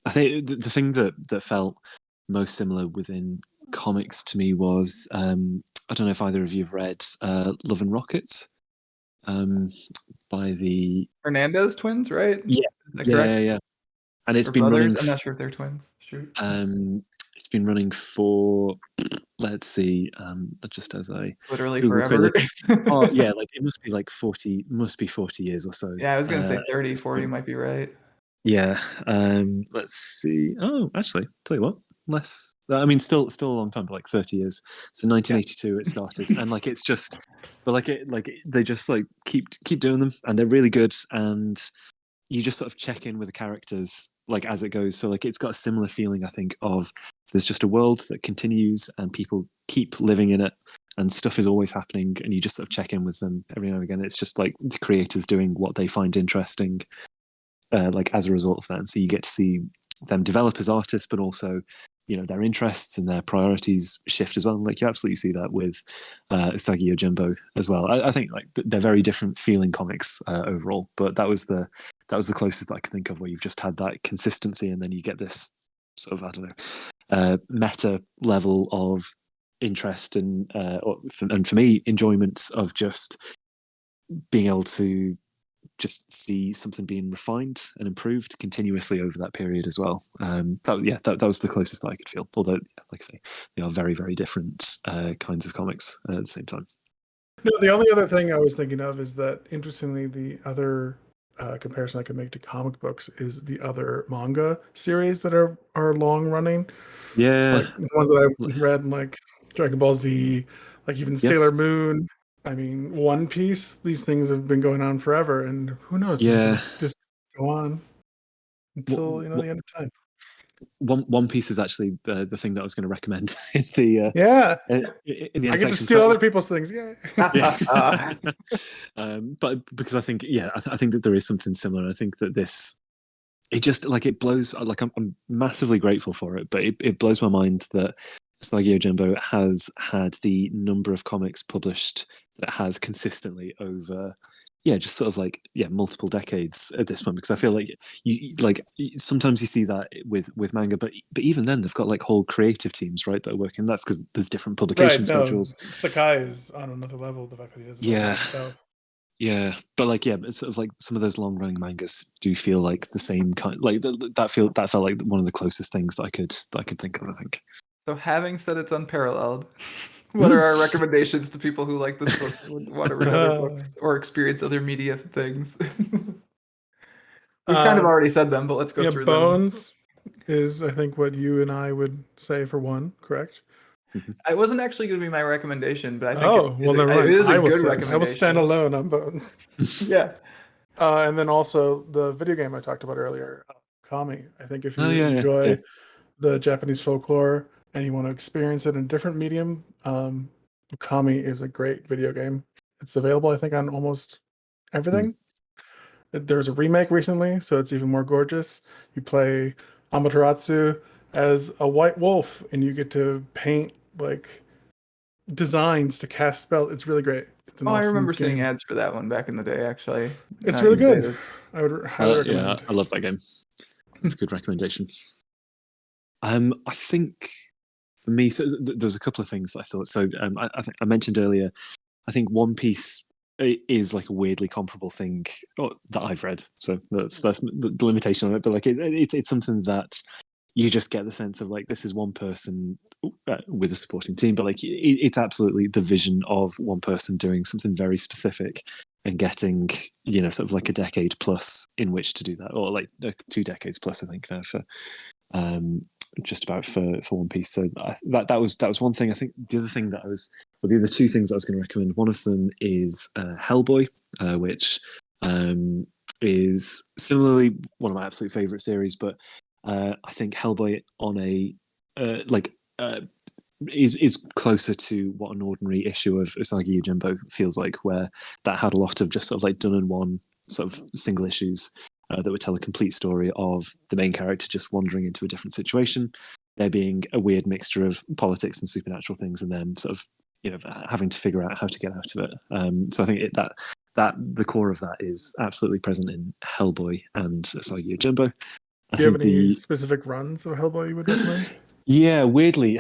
I think the thing that felt most similar within comics to me was I don't know if either of you have read Love and Rockets by the Hernandez twins, right? yeah Is that correct? yeah, and it's Or been brothers? running. I'm not sure if they're twins. Shoot. It's been running for, let's see, just as I Literally Google forever. quickly. Oh yeah, like it must be like 40 years or so. Yeah, I was gonna say At 30, this 40 point. might be right. Yeah. Let's see. Oh, actually, tell you what, less. I mean, still a long time, but like 30 years. So 1982 it started, and like it's just, but they just like keep doing them, and they're really good, and you just sort of check in with the characters like as it goes. So like it's got a similar feeling, I think, of there's just a world that continues and people keep living in it and stuff is always happening and you just sort of check in with them every now and again. It's just like the creators doing what they find interesting, like as a result of that. And so you get to see them develop as artists, but also their interests and their priorities shift as well. And like you absolutely see that with Usagi Yojimbo as well. I think like they're very different feeling comics overall, but that was the closest that I can think of where you've just had that consistency and then you get this sort of, I don't know, meta level of interest and for me enjoyment of just being able to just see something being refined and improved continuously over that period as well. That was the closest that I could feel. Although, like I say, they are very, very different kinds of comics at the same time. No, the only other thing I was thinking of is that, interestingly, the other comparison I could make to comic books is the other manga series that are long running. Yeah. Like the ones that I've read, like Dragon Ball Z, like even Sailor Moon. I mean, One Piece. These things have been going on forever, and who knows? Maybe Yeah. they'll just go on until the end of time. One Piece is actually the thing that I was going to recommend in the Yeah, in the I end get to section. steal other people's things. Yeah. Yeah. But because I think I think that there is something similar. I think that it just like it blows, like I'm massively grateful for it, but it blows my mind that Usagi Yojimbo has had the number of comics published that it has consistently over just sort of like multiple decades at this point, because I feel like you like sometimes you see that with manga, but even then they've got like whole creative teams, right, that are working. That's because there's different publication Right. No, schedules. Sakai is on another level. The fact that he does it all by himself. Yeah, but like it's sort of like some of those long running mangas do feel like the same kind. Like that felt like one of the closest things that I could think of. I think. So having said it's unparalleled, what are our recommendations to people who like this book and want to read other books or experience other media things? We've kind of already said them, but let's go through them. Bones is, I think, what you and I would say for one, correct? It wasn't actually going to be my recommendation, but I think it is a I will good say, recommendation. I will stand alone on Bones. Yeah. And then also the video game I talked about earlier, Kami. I think if you enjoy the Japanese folklore and you want to experience it in a different medium, Okami is a great video game. It's available, I think, on almost everything. There's a remake recently, so it's even more gorgeous. You play Amaterasu as a white wolf, and you get to paint like designs to cast spells. It's really great. It's an Oh, I awesome remember seeing game. ads for that one back in the day, actually. It's Now really you say good. it. I would highly recommend. I love that game. It's a good recommendation. I think for me, so there's a couple of things that I thought. So I think I mentioned earlier, I think One Piece is like a weirdly comparable thing that I've read. So that's the limitation on it. But like it's something that you just get the sense of like this is one person with a supporting team, but like it's absolutely the vision of one person doing something very specific and getting sort of like a decade plus in which to do that, or like 2 decades plus, I think, for just about for One Piece. So that was one thing. I think the other thing the other 2 things I was going to recommend. One of them is Hellboy, which is similarly one of my absolute favorite series, but I think Hellboy on a is closer to what an ordinary issue of Usagi Yojimbo feels like, where that had a lot of just sort of like done in one sort of single issues that would tell a complete story of the main character just wandering into a different situation, there being a weird mixture of politics and supernatural things, and then sort of having to figure out how to get out of it. So I think that the core of that is absolutely present in Hellboy and Usagi Yojimbo. Do you have any specific runs of Hellboy you would recommend? Yeah, weirdly,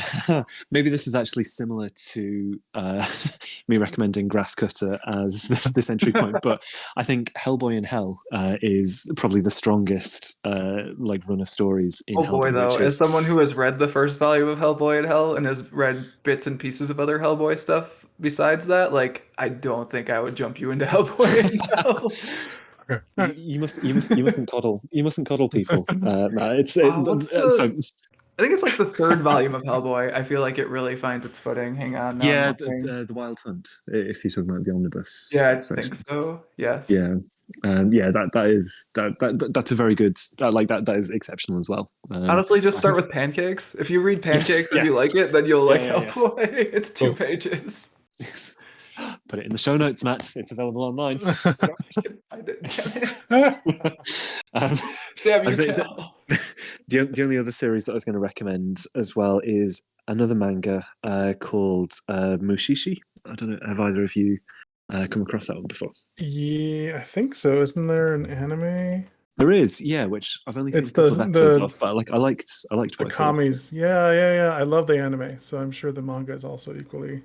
maybe this is actually similar to me recommending Grasscutter as this entry point, but I think Hellboy in Hell is probably the strongest like run of stories in Oh Hellboy. boy, though, as someone who has read the first volume of Hellboy in Hell and has read bits and pieces of other Hellboy stuff besides that, like I don't think I would jump you into Hellboy in Hell. You mustn't coddle people. No, it's What's so. I think it's like the 3rd volume of Hellboy. I feel like it really finds its footing. Hang on. Now Yeah, the Wild Hunt. If you're talking about the omnibus. Yeah, I section. think so. Yes. Yeah. That's a very good that is exceptional as well. Honestly, just start with Pancakes. If you read Pancakes and you like it, then you'll like Hellboy. It's 2 pages. Put it in the show notes, Matt. It's available online. I didn't. Damn you, the only other series that I was going to recommend as well is another manga called Mushishi. I don't know. Have either of you come across that one before? Yeah, I think so. Isn't there an anime? There is, yeah, which I've only seen a couple of episodes of, but I liked what I saw. Commies. Yeah. I love the anime, so I'm sure the manga is also equally.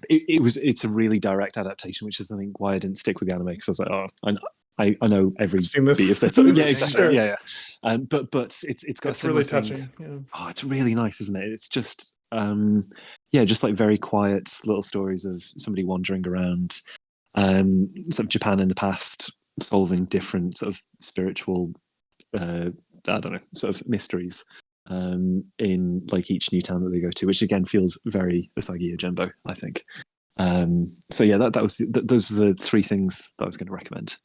It's a really direct adaptation, which is I think why I didn't stick with the anime, because I was like, oh, I know every beat of this. Yeah, exactly. Sure. Yeah. But it's got it's a really thing. touching. Yeah. Oh, it's really nice, isn't it? It's just just like very quiet little stories of somebody wandering around sort of Japan in the past, solving different sort of spiritual I don't know, sort of mysteries in like each new town that they go to, which again feels very Usagi Yojimbo, I think. So yeah, that was those are the 3 things that I was going to recommend.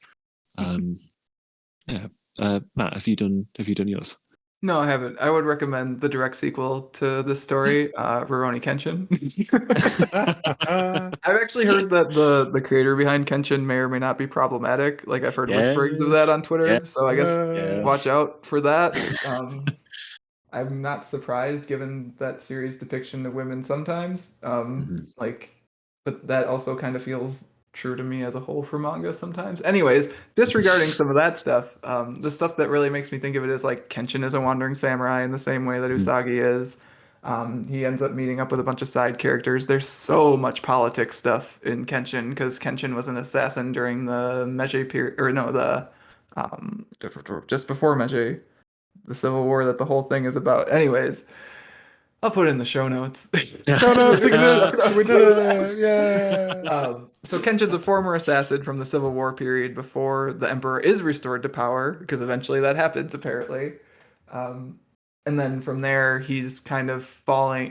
Matt, have you done yours? No, I haven't. I would recommend the direct sequel to this story, Rurouni Kenshin. I've actually heard that the creator behind Kenshin may or may not be problematic. Like I've heard whisperings of that on Twitter, so I guess watch out for that. I'm not surprised given that series' depiction of women sometimes. But that also kind of feels true to me as a whole for manga sometimes. Anyways, disregarding some of that stuff, the stuff that really makes me think of it is like Kenshin is a wandering samurai in the same way that Usagi is. He ends up meeting up with a bunch of side characters. There's so much politics stuff in Kenshin because Kenshin was an assassin during the Meiji period, or no, the just before Meiji, the Civil War that the whole thing is about. Anyways, I'll put it in the show notes. Show notes exist. We did it. Yeah. So Kenshin's a former assassin from the Civil War period before the Emperor is restored to power, because eventually that happens, apparently. And then from there, he's kind of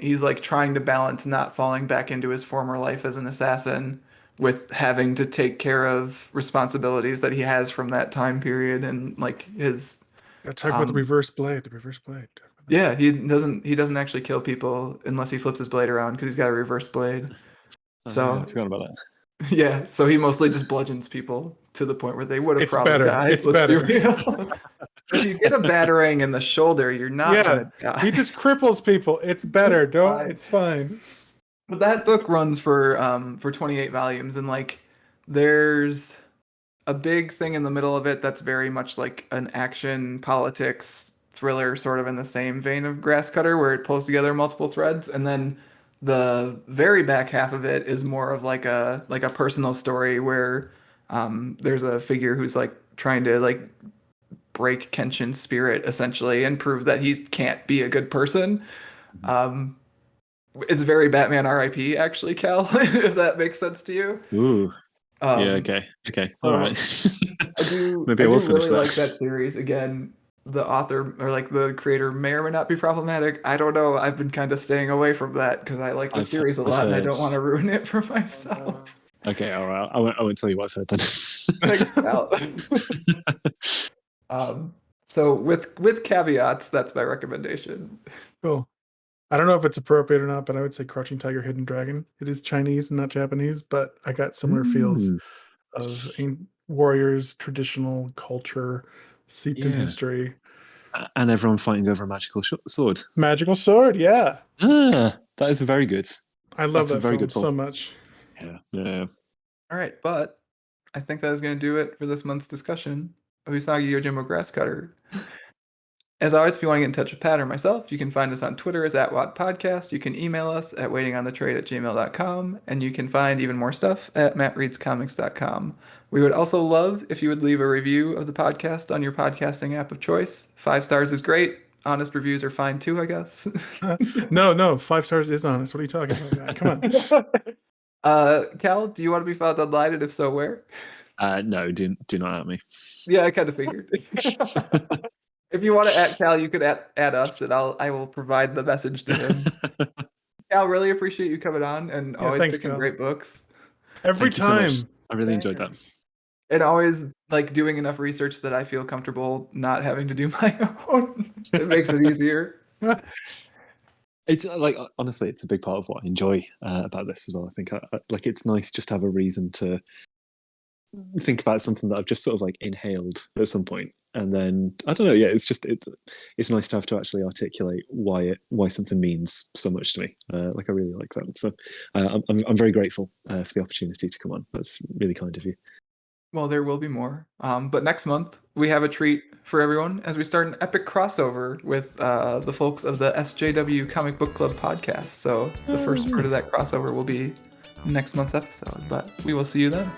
he's like trying to balance not falling back into his former life as an assassin with having to take care of responsibilities that he has from that time period and like his... Talk about the reverse blade. Yeah, he doesn't actually kill people unless he flips his blade around because he's got a reverse blade. So I forgot about that. yeah, so he mostly just bludgeons people to the point where they would have It's probably better. died. It's Let's better. be real. If you get a battering in the shoulder, you're not gonna die. He just cripples people. It's better. Don't. Fine. It's fine. But that book runs for 28 volumes, and like there's a big thing in the middle of it that's very much like an action politics thriller, sort of in the same vein of Grasscutter, where it pulls together multiple threads, and then the very back half of it is more of like a personal story where there's a figure who's like trying to like break Kenshin's spirit essentially and prove that he can't be a good person. Um, it's very Batman RIP actually, Cal, if that makes sense to you. Ooh. Um, Yeah. Okay. All right. I do. Maybe I I will do finish really that. like that series. Again, the author or like the creator may or may not be problematic. I don't know. I've been kind of staying away from that because I like the series a I've lot and I don't heard- want to ruin it for myself. Okay. All right. I won't tell you what I've heard then. Thanks, Cal. So with caveats, that's my recommendation. Cool. I don't know if it's appropriate or not, but I would say Crouching Tiger, Hidden Dragon. It is Chinese, not Japanese, but I got similar feels of warriors, traditional culture, seeped in Yeah. history. And everyone fighting over a magical sword. Magical sword, yeah. Ah, that is very good. I love That's a that very film good so thought. much. Yeah. All right, but I think that is going to do it for this month's discussion of Usagi Yojimbo Grasscutter. As always, if you want to get in touch with Pat or myself, you can find us on Twitter as @WattPodcast. You can email us at waitingonthetrade@gmail.com, and you can find even more stuff at mattreadscomics.com. We would also love if you would leave a review of the podcast on your podcasting app of choice. 5 stars is great. Honest reviews are fine too, I guess. No, 5 stars is honest. What are you talking about? Come on. Cal, do you want to be found online, and if so, where? No, do not at me. Yeah, I kind of figured. If you want to add Cal, you could add us, and I will provide the message to him. Cal, really appreciate you coming on and always thanks, picking Cal. great books. Every Thank you so much. time. I really enjoyed that. Bangers. And always like doing enough research that I feel comfortable not having to do my own. It makes it easier. It's like honestly, it's a big part of what I enjoy about this as well. I think like it's nice just to have a reason to think about something that I've just sort of like inhaled at some point, and then I don't know. Yeah, it's nice to have to actually articulate why something means so much to me. Like I really like that. So I'm very grateful for the opportunity to come on. That's really kind of you. Well, there will be more. But next month we have a treat for everyone as we start an epic crossover with the folks of the SJW Comic Book Club podcast. So the first part of that crossover will be next month's episode. But we will see you then.